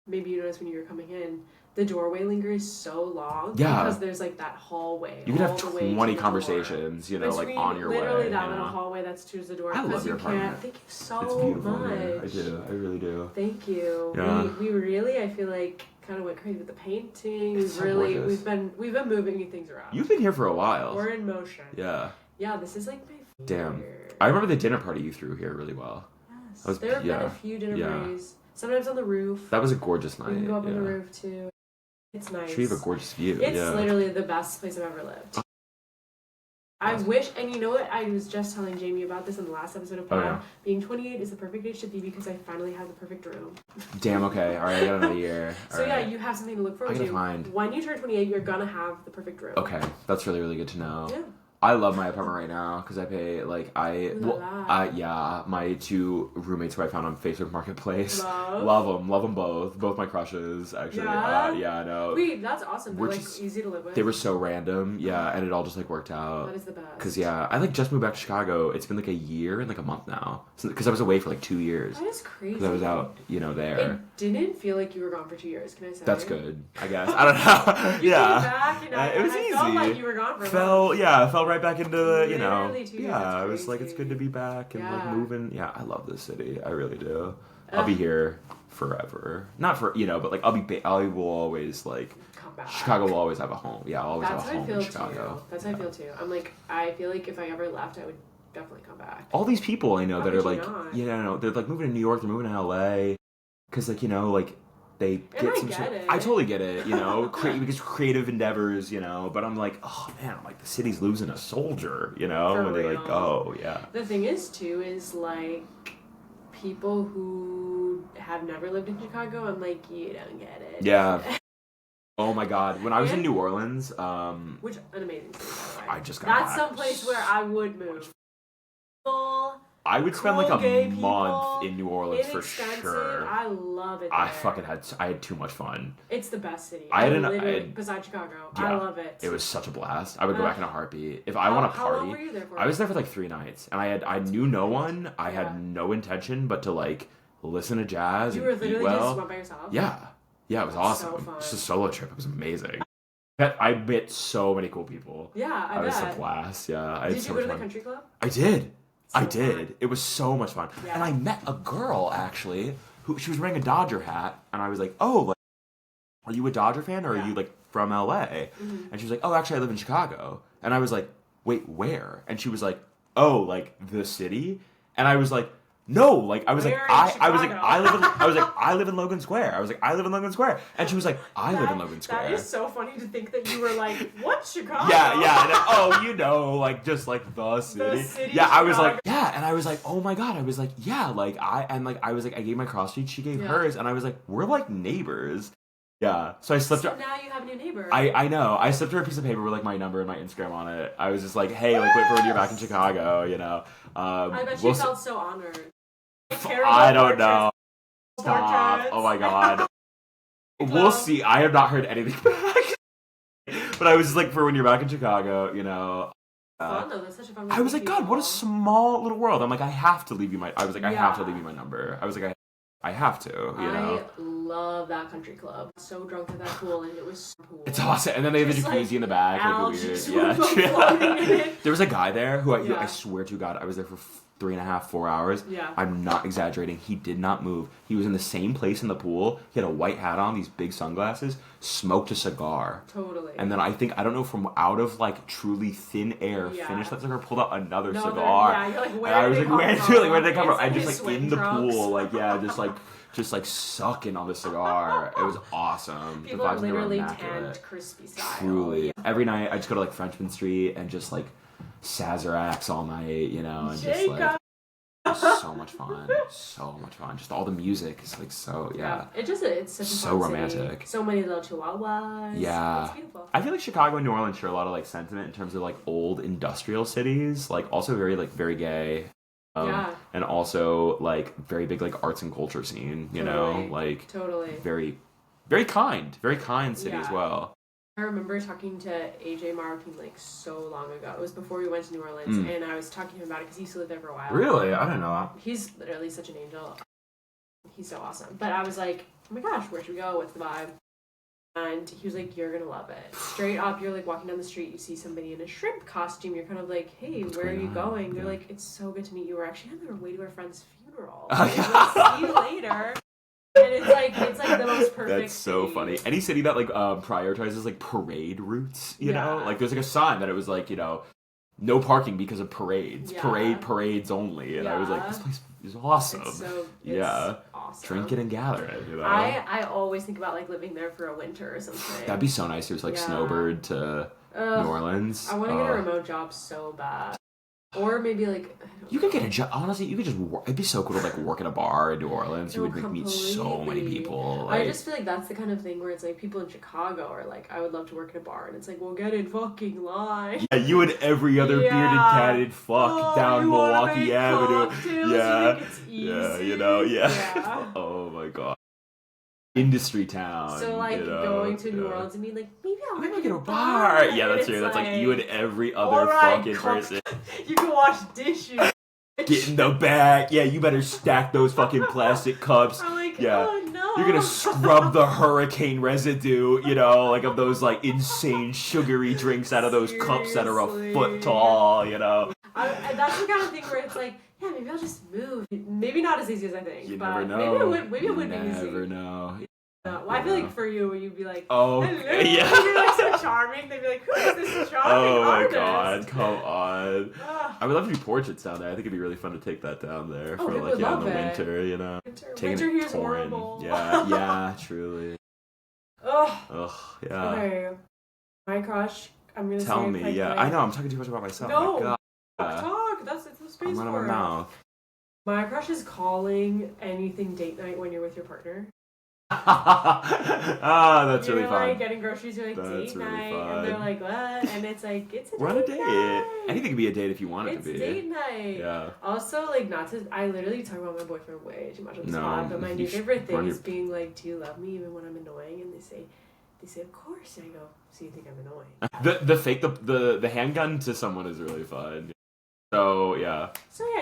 maybe you noticed when you were coming in, the doorway lingers so long because there's like that hallway. You could have 20 conversations, you know, between like on your way. Literally that little hallway that's to the door. I love your apartment. Thank you so it's beautiful much. Here. I do. I really do. Thank you. Yeah. We really, I feel like, kind of went crazy with the painting. It's so gorgeous. we've been moving things around. You've been here for a while. We're in motion. Yeah. Yeah, this is like my favorite. Damn. I remember the dinner party you threw here really well. Yes. There have been a few dinner parties. Sometimes on the roof. That was a gorgeous night. We can go up on the roof too. It's nice. You have a gorgeous view. It's literally the best place I've ever lived. I wish, and you know what? I was just telling Jamie about this in the last episode of Pod. Being 28 is the perfect age to be because I finally have the perfect room. Damn, okay. All right, I got another year. You have something to look forward to. When you turn 28, you're gonna have the perfect room. Okay, that's really, really good to know. Yeah. I love my apartment right now because I pay my 2 roommates who I found on Facebook Marketplace. Love them both my crushes actually. I know. Wait, that's awesome. They're like easy to live with. They were so random, and it all just like worked out. That is the best. Because I like just moved back to Chicago. It's been like a year and like a month now. Because I was away for like 2 years. That is crazy. Because I was out, there. It didn't feel like you were gone for 2 years. Can I say? That's good. I guess I don't know. You came back, it was easy. Felt like you were gone for a month. Fell right back into the, I was like, it's good to be back and like moving. Yeah, I love this city. I really do. I'll be here forever. Not for, but like I will always like, come back. Chicago will always have a home. Yeah, I'll always have a home in Chicago. That's how I feel too. I feel like if I ever left, I would definitely come back. All these people I know that are like, not? they're like moving to New York, they're moving to LA. Because like, they get some shit. I totally get it, because creative endeavors, but I'm like, oh man, the city's losing a soldier, and they're like, oh yeah. The thing is too, is like people who have never lived in Chicago, I'm like, you don't get it. Yeah. Oh my god. When I was in New Orleans, which an amazing city, by the way. I just got That's back. someplace where I would move. I would spend like a month people, in New Orleans for sure. I love it. I had too much fun. It's the best city. Besides Chicago. Yeah, I love it. It was such a blast. I would go back in a heartbeat. If I want to party. How long were you there for? I was there for like 3 nights. And I knew no one. I had no intention but to like listen to jazz you and were literally eat well. just went by yourself? Yeah. Yeah, it was awesome. So fun. Just a solo trip. It was amazing. I met so many cool people. Yeah, I bet. It was a blast. Yeah. Did you go to the country club? I did. I did. Fun. It was so much fun. Yeah. And I met a girl, actually, she was wearing a Dodger hat, and I was like, oh, like, are you a Dodger fan, or are you, like, from LA? Mm-hmm. And she was like, oh, actually, I live in Chicago. And I was like, wait, where? And she was like, oh, like, the city? And I was like, no, like, I was like, I live in Logan Square. I was like, I live in Logan Square. And she was like, I live in Logan Square. That is so funny to think that you were like, what, Chicago? Yeah. And, like, just like the city. The city, yeah, Chicago. I was like, yeah. And I was like, oh my God. I was like, yeah, like, I was like, I gave my cross street, she gave hers. And I was like, we're like neighbors. Yeah. So I slipped her. So now you have a new neighbor. I know. I slipped her a piece of paper with like my number and my Instagram on it. I was just like, hey, like, wait for when you're back in Chicago, I bet she felt so honored. I don't know. Stop. Oh my God. We'll see. I have not heard anything back. But I was just like, for when you're back in Chicago, fun though. That's such a fun. I was like, God, what a small little world. I'm like, I have to leave you my. I was like, I have to leave you my number. I was like, I have to. I love that country club. So drunk at that pool, and it was so cool. It's awesome. And then they have the jacuzzi in the back, like weird. There was a guy there who I swear to God, I was there for 3.5, 4 hours. Yeah. I'm not exaggerating. He did not move. He was in the same place in the pool. He had a white hat on, these big sunglasses, smoked a cigar. Totally. And then I don't know, from out of like truly thin air, finished that cigar, pulled out another cigar. You're like, where did they come from? I just like in the pool, like just like sucking on the cigar. It was awesome. People are literally tanned crispy style. Truly. Yeah. Every night I just go to like Frenchman Street and just like Sazeracs all night, and just like so much fun. So much fun. Just all the music is like so it's such a so fun romantic. City. So many little chihuahuas. Yeah. It's beautiful. I feel like Chicago and New Orleans share a lot of like sentiment in terms of like old industrial cities, like also very gay. And also like very big like arts and culture scene, like totally very kind city as well. I remember talking to AJ Marroquin like so long ago. It was before we went to New Orleans, and I was talking to him about it because he used to live there for a while. Really? I don't know. He's literally such an angel. He's so awesome. But I was like, oh my gosh, where should we go? What's the vibe? And he was like, you're gonna love it. Straight up, you're like walking down the street, you see somebody in a shrimp costume, you're kind of like, hey, where are you going? They're like, it's so good to meet you. We're actually on our way to our friend's funeral. Like, see you later. And it's like the most perfect. That's so funny. Any city that like prioritizes like parade routes, you know, like there's like a sign that it was like, you know, no parking because of parades, parades only, and I was like, this place is awesome. It's awesome. Drink it and gather it. You know? I always think about like living there for a winter or something. That'd be so nice. There's like snowbird to New Orleans. I want to get a remote job so bad. Or maybe like you could get a job. Honestly, you could just work. It'd be so cool to like work in a bar in New Orleans. You would meet so many people. Like, I just feel like that's the kind of thing where it's like people in Chicago are like, I would love to work in a bar, and it's like, well, get in fucking line. Yeah, you and every other bearded catted fuck down Milwaukee Avenue. Yeah, you know, Oh my god. Industry town. So like going to New Orleans and being like, maybe I'll work in a bar. Yeah, that's true. That's like you and every other fucking person. You can wash dishes. Get in the back. Yeah, you better stack those fucking plastic cups. I'm like, yeah. Oh no. You're gonna scrub the hurricane residue, you know, like of those like insane sugary drinks out of those cups that are a foot tall, you know. That's the kind of thing where it's like, yeah, maybe I'll just move. Maybe not as easy as I think. You but never know. Maybe it would be easy. You never know. Well, I feel like for you, you'd be like, oh, hello. Yeah. You're like so charming. They'd be like, who is this charming artist? God, come on. I would love to do portraits down there. I think it'd be really fun to take that down there for like, in the winter, you know. Winter here's horrible. Yeah, truly. Ugh, yeah. Okay. My crush, I'm gonna tell say me, like, I know, I'm talking too much about myself. No, my God. talk. That's the space I'm running my mouth. My crush is calling anything date night when you're with your partner. That's really fun. Like getting groceries, you're like date night, and they're like, what? And it's like, it's a We're on a date. Night. Anything can be a date if you want it to be. It's date night. Yeah. Also, like, not to, I literally talk about my boyfriend way too much on the spot, but my new favorite thing is being like, do you love me even when I'm annoying? And they say, of course. And I go, so you think I'm annoying? The fake, the handgun to someone is really fun. So yeah,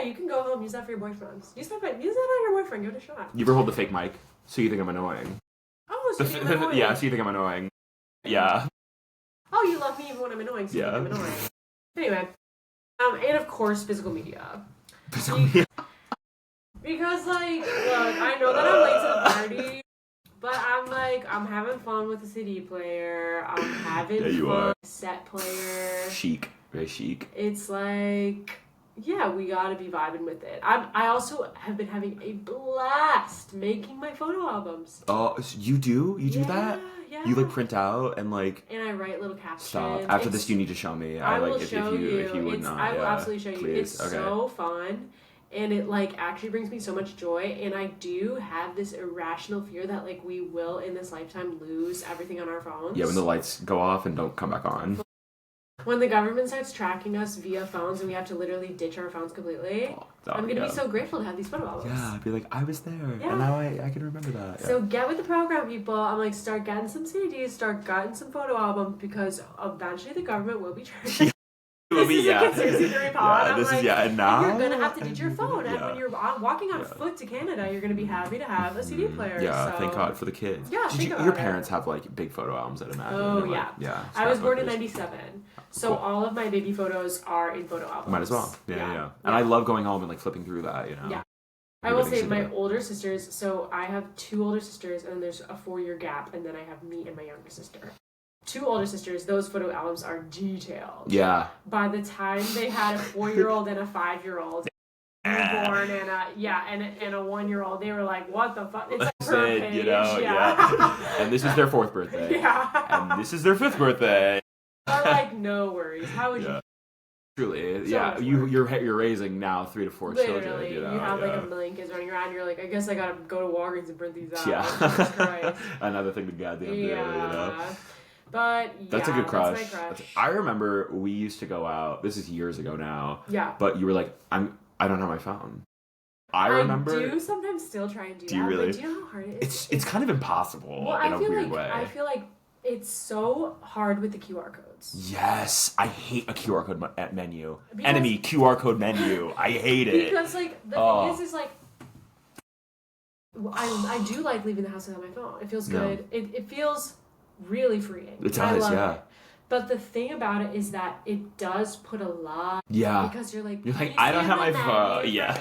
you can go home, use that for your boyfriend. Use that on your boyfriend, give it a shot. You ever hold the fake mic? So you think I'm annoying? Oh, so you think I'm annoying? Yeah, so you think I'm annoying? Yeah. Oh, you love me even when I'm annoying, so you think I'm annoying. Anyway, and of course, physical media. Because, like, look, I know that I'm late to the party, but I'm having fun with the CD player. I'm having fun with the set player. Chic. Very chic. It's like, yeah, we gotta be vibing with it. I also have been having a blast making my photo albums. Oh, you do? You do that? Yeah. You like print out and like. And I write little captions. Stop. After this, you need to show me. I will if show you. you. If you would not. I will absolutely show you. Please. It's so fun. And it, like, actually brings me so much joy. And I do have this irrational fear that, like, we will, in this lifetime, lose everything on our phones. Yeah, when the lights go off and don't come back on. When the government starts tracking us via phones and we have to literally ditch our phones completely, I'm going to be so grateful to have these photo albums. Yeah, I'd be like, I was there. Yeah. And now I can remember that. Yeah. So get with the program, people. I'm like, start getting some CDs, start getting some photo albums, because eventually the government will be tracking. This is a conspiracy theory pod. And now you're gonna have to ditch your phone, and when you're walking on foot to Canada, you're gonna be happy to have a CD player. Yeah, so. Thank God for the kids. Yeah, your parents have like big photo albums, I'd imagine. Oh yeah. I was born in '97, so all of my baby photos are in photo albums. Might as well. Yeah. And I love going home and like flipping through that. You know. Yeah. I will say my older sisters. So I have 2 older sisters, and then there's a 4-year gap, and then I have me and my younger sister. 2 older sisters, those photo albums are detailed. Yeah. By the time they had a 4-year-old and a 5-year-old newborn and a 1-year-old, they were like, what the fuck? It's like per page. You know, yeah. And this is their 4th birthday. Yeah. And this is their 5th birthday. I'm like, no worries. How would you? Truly, you're raising now 3 to 4 children. You have like a million kids running around. You're like, I guess I gotta go to Walgreens and print these out. Yeah. Jesus Christ. Another thing to goddamn do. You know? But that's a good crush. That's my crush. I remember we used to go out. This is years ago now. Yeah. But you were like, I don't have my phone. I remember. I do sometimes still try and do that. Do you really? But do you know how hard it is? It's kind of impossible in a weird way. I feel like it's so hard with the QR codes. Yes, I hate a QR code menu. Enemy QR code menu. I hate it. Because like the thing is like I do like leaving the house without my phone. It feels good. It feels really freeing. It does, I love yeah. it. But the thing about it is that it does put a lot. Yeah. Because you're like, I don't have my phone. Yeah.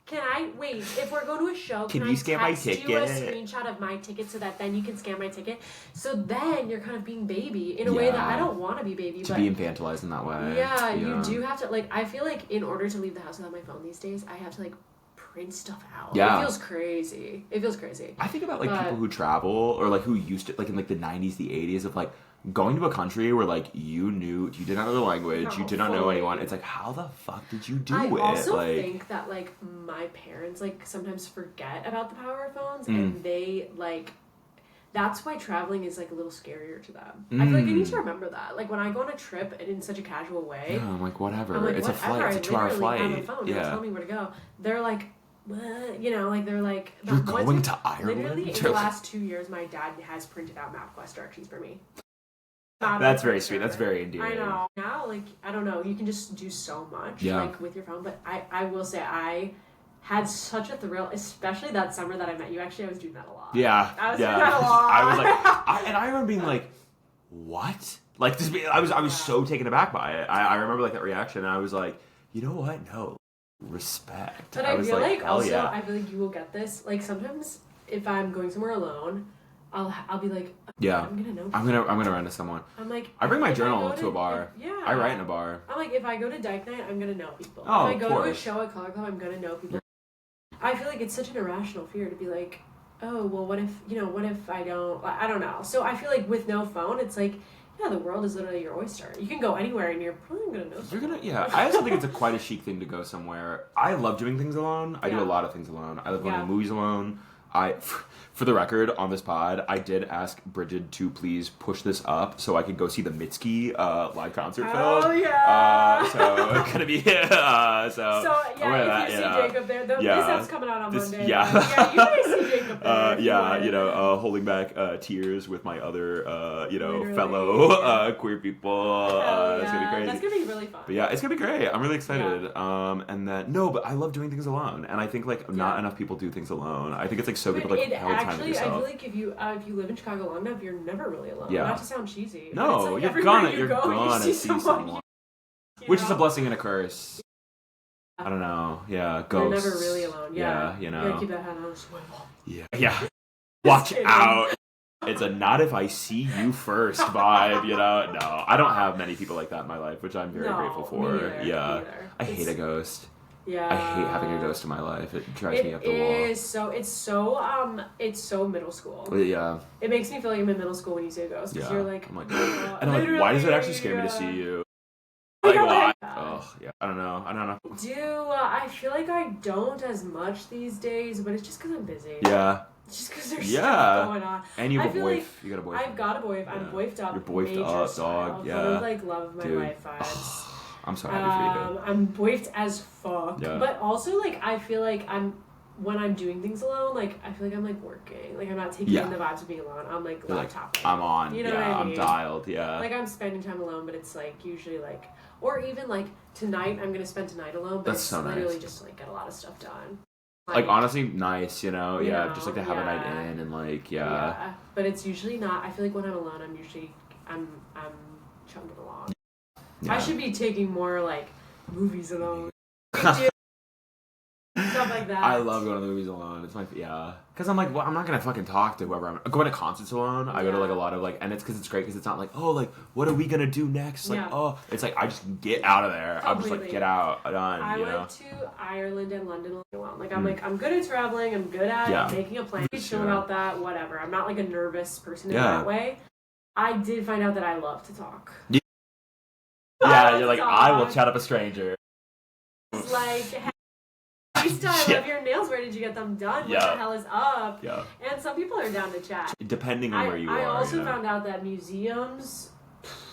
Can I wait? If we're going to a show, can you scan my ticket? You a screenshot of my ticket so that then you can scan my ticket. So then you're kind of being baby in a way that I don't want to be baby. To be infantilized in that way. Yeah, you do have to I feel like in order to leave the house without my phone these days, I have to print stuff out. Yeah. It feels crazy. I think about people who travel or who used to in the 90s, the 80s of going to a country where you did not know the language, you did not know anyone. It's how the fuck did you do it? I also think that my parents sometimes forget about the power of phones and they that's why traveling is a little scarier to them. I feel I need to remember that. When I go on a trip and in such a casual way, yeah, I'm whatever. It's a flight. It's a 2-hour flight. I have a phone. Yeah. Tell me where to go. They're what? They're you're going to Ireland? Literally, in the last 2 years, my dad has printed out MapQuest directions for me. That's very sweet. That's very endearing. I know. Now, I don't know. You can just do so much, with your phone. But I will say, I had such a thrill, especially that summer that I met you. Actually, I was doing that a lot. Yeah. I was doing that a lot. I was and I remember being what? I was so taken aback by it. I remember that reaction, and I was you know what? No. Respect. But I feel also, I feel you will get this. Sometimes if I'm going somewhere alone, I'll be yeah, I'm gonna know. I'm gonna run into someone. I'm I bring my journal to a bar. Yeah. I write in a bar. I'm if I go to Dyke Night, I'm gonna know people. Oh, if I go to a show at Color Club, I'm gonna know people. I feel it's such an irrational fear to be oh well, what if I don't? I don't know. So I feel with no phone, it's yeah, the world is literally your oyster. You can go anywhere and you're probably gonna know someone. I also think it's quite a chic thing to go somewhere. I love doing things alone. I do a lot of things alone. I love going to movies alone. For the record, on this pod, I did ask Brigid to please push this up so I could go see the Mitski live concert film. Oh, yeah! So it's gonna be, So, yeah, if you see Jacob there, this app's coming out on Monday. Yeah. Yeah, you guys see Jacob there. Holding back tears with my other, Literally, fellow queer people. It's gonna be crazy. That's gonna be really fun. But yeah, it's gonna be great. I'm really excited. But I love doing things alone. And I think, not enough people do things alone. I think it's so good to, hell time with yourself. I feel if you live in Chicago long enough, you're never really alone. Yeah. Not to sound cheesy. No, it's you're gonna see someone. Which is a blessing and a curse. I don't know. Yeah, ghosts. You're never really alone. Yeah. You You gotta keep that head on a swivel. Yeah. Yeah. Watch out. It's a not if I see you first vibe, No, I don't have many people like that in my life, which I'm very grateful for. Me neither, yeah. I hate a ghost. Yeah. I hate having a ghost in my life. It drives me up the wall. It's so middle school. Yeah. It makes me feel I'm in middle school when you say ghost. Because you're I'm and I'm why does it actually scare me to see you? Why? Oh, yeah. I don't know. I feel I don't as much these days, but it's just because I'm busy. Yeah. Just because there's stuff going on. And you have a boyf. You got a boyfriend. I've got a boyf. I'm boyfed up. You're boyfed up, dog. Yeah. Love of my life vibes. I'm so happy for you. I'm boyfed as fuck. Yeah. But also, I feel when I'm doing things alone, I feel I'm working. I'm not taking in the vibes of being alone. I'm laptop. I'm on. You know what I mean? I'm dialed. Yeah. I'm spending time alone, but it's usually or even tonight. I'm gonna spend tonight alone. But that's so nice. Literally just get a lot of stuff done. Honestly, nice. Just to have a night in and Yeah. But it's usually not. I feel when I'm alone, I'm usually I'm chugging along. Yeah. I should be taking more movies alone. Stuff like that. I love going to the movies alone. It's because I'm well, I'm not gonna fucking talk to whoever I'm going to concerts alone. I go to a lot of and it's because it's great because it's not what are we gonna do next? It's I just get out of there. Completely. I'm just get out done. I went to Ireland and London alone. I'm good at traveling. I'm good at making a plan. Be chill about that. Whatever. I'm not a nervous person in that way. I did find out that I love to talk. Yeah, you're I will chat up a stranger. It's hey, style of your nails, where did you get them done? What the hell is up? Yeah. And some people are down to chat. Depending on where you are. I also found out that museums,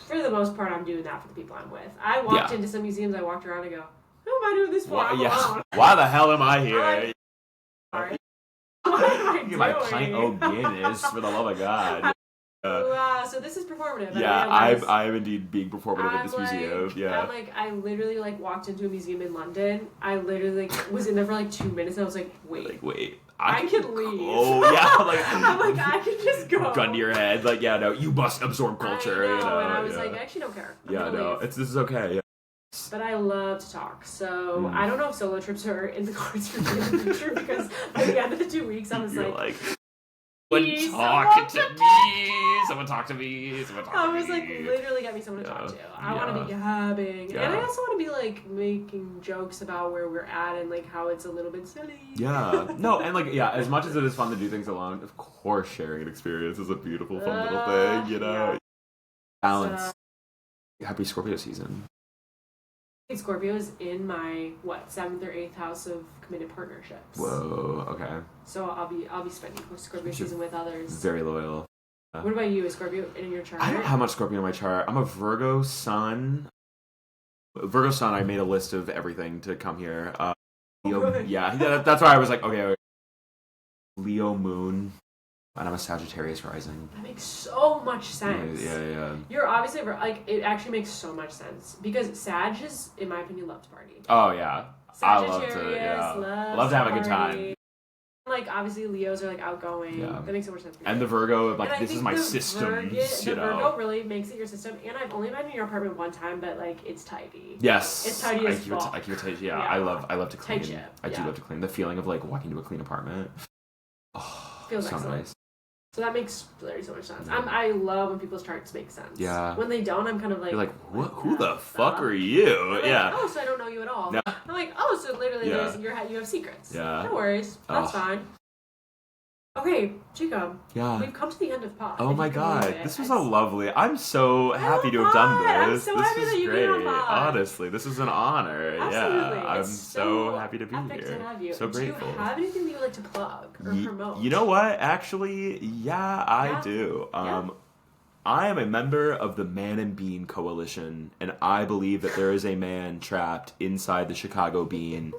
for the most part, I'm doing that for the people I'm with. I walked into some museums, I walked around and go, who am I doing this for? Why the hell am I here? Sorry. What am I doing? My pint of Guinness, for the love of God. So this is performative. Yeah, I'm indeed being performative at this museum. Yeah. I literally walked into a museum in London. I literally was in there for 2 minutes and I was wait. I can leave. Oh yeah, like I'm like, I can just go. gun to your head, like yeah, no, you must absorb culture. I know, you know, and I was yeah. like, I actually don't care. I'm Yeah, gonna no, leave. this is okay. Yeah. But I love to talk, so I don't know if solo trips are in the cards for me in the future because by the end of the 2 weeks, I was You're like someone talk to me. Someone talk to me. Someone talk to me. I was like, literally get me someone to talk to. I want to be gabbing. Yeah. And I also want to be like making jokes about where we're at and like how it's a little bit silly. Yeah. No, and like, yeah, as much as it is fun to do things alone, of course sharing an experience is a beautiful, fun little thing, you know? Yeah. Balance. Happy Scorpio season. Scorpio is in my 7th or 8th house of committed partnerships. Whoa, okay. So I'll be spending Scorpio season with others. Very loyal. What about you? Is Scorpio in your chart? I don't have much Scorpio in my chart. I'm a Virgo sun. Virgo sun, I made a list of everything to come here. Leo, yeah, that's why I was like, okay. Leo moon, and I'm a Sagittarius rising. That makes so much sense. Yeah. You're obviously, like, it actually makes so much sense. Because Sag is, in my opinion, love to party. Oh, yeah. I love to, Loves to have a party. good time. Like, obviously, Leos are, like, outgoing. Yeah. That makes so much sense for me. And the Virgo, like, and this is my system. The Virgo really makes it your system. And I've only been in your apartment one time, but, like, it's tidy. Yes. It's tidy as fuck. I keep it tidy. Yeah, I love to clean. Tight ship. I do love to clean. The feeling of, like, walking to a clean apartment. Oh, feels so excellent. nice. So that makes literally so much sense. I love when people's charts make sense. Yeah. When they don't, I'm kind of like... You're like, who the fuck are you? Like, yeah. oh, so I don't know you at all. No. I'm like, oh, so literally you have secrets. Yeah. No worries. That's fine. Okay, Chico. Yeah. We've come to the end of the pod. Oh my god, this was a lovely. I'm so happy to have done this. I'm so this happy was that you great. came on pod. Honestly, this is an honor. Absolutely. Yeah, I'm It's so happy to be epic here. To have you. So grateful. Do you have anything that you would like to plug or promote? You know what? Actually, yeah, I do. I am a member of the Man and Bean Coalition, and I believe that there is a man trapped inside the Chicago Bean,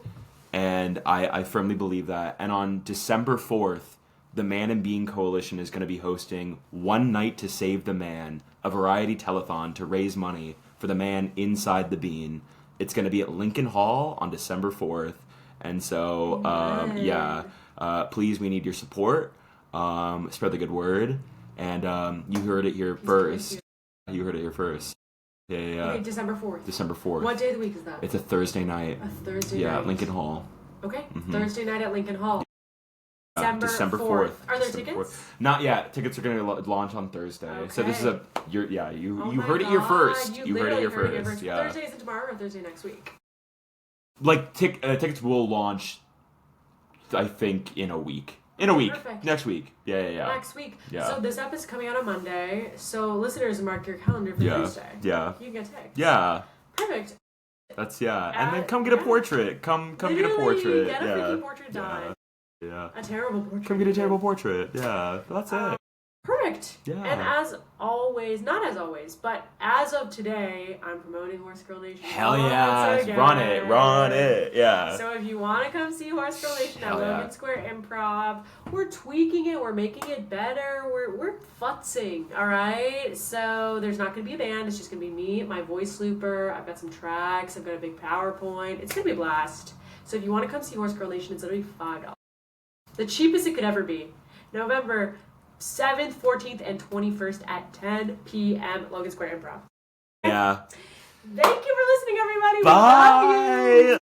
and I firmly believe that. And on December 4th, the Man and Bean Coalition is going to be hosting One Night to Save the Man, a variety telethon to raise money for the man inside the bean. It's going to be at Lincoln Hall on December 4th. And so, please, we need your support. Spread the good word. And you heard it here first. You heard it here first. Yeah. Okay, December 4th. December 4th. What day of the week is that? It's a Thursday night. A Thursday night. Yeah, Lincoln Hall. Okay, Thursday night at Lincoln Hall. December 4th. Are there tickets? 4th. Not yet. Tickets are going to launch on Thursday. Okay. So this is you heard it here first. You heard it here first. Yeah. Thursday isn't tomorrow or Thursday next week? Like tickets will launch, I think, in a week. Perfect. Next week. Yeah. Next week. Yeah. So this episode is coming out on Monday. So listeners, mark your calendar for Thursday. Yeah. You can get tickets. Yeah. Perfect. That's and then come get a portrait. Come get a portrait. Get a freaking portrait done. Yeah. A terrible portrait. Come get a terrible portrait. Yeah. That's it. Perfect. Yeah. And as always, not as always, but as of today, I'm promoting Horse Girl Nation. Hell yeah. Run it. Yeah. So if you want to come see Horse Girl Nation at Logan Square Improv, we're tweaking it, we're making it better, we're futzing, all right? So there's not going to be a band, it's just going to be me, my voice looper, I've got some tracks, I've got a big PowerPoint. It's going to be a blast. So if you want to come see Horse Girl Nation, it's literally $5. The cheapest it could ever be. November 7th, 14th, and 21st at 10 p.m. at Logan Square Improv. Yeah. Thank you for listening, everybody. Bye. We love you.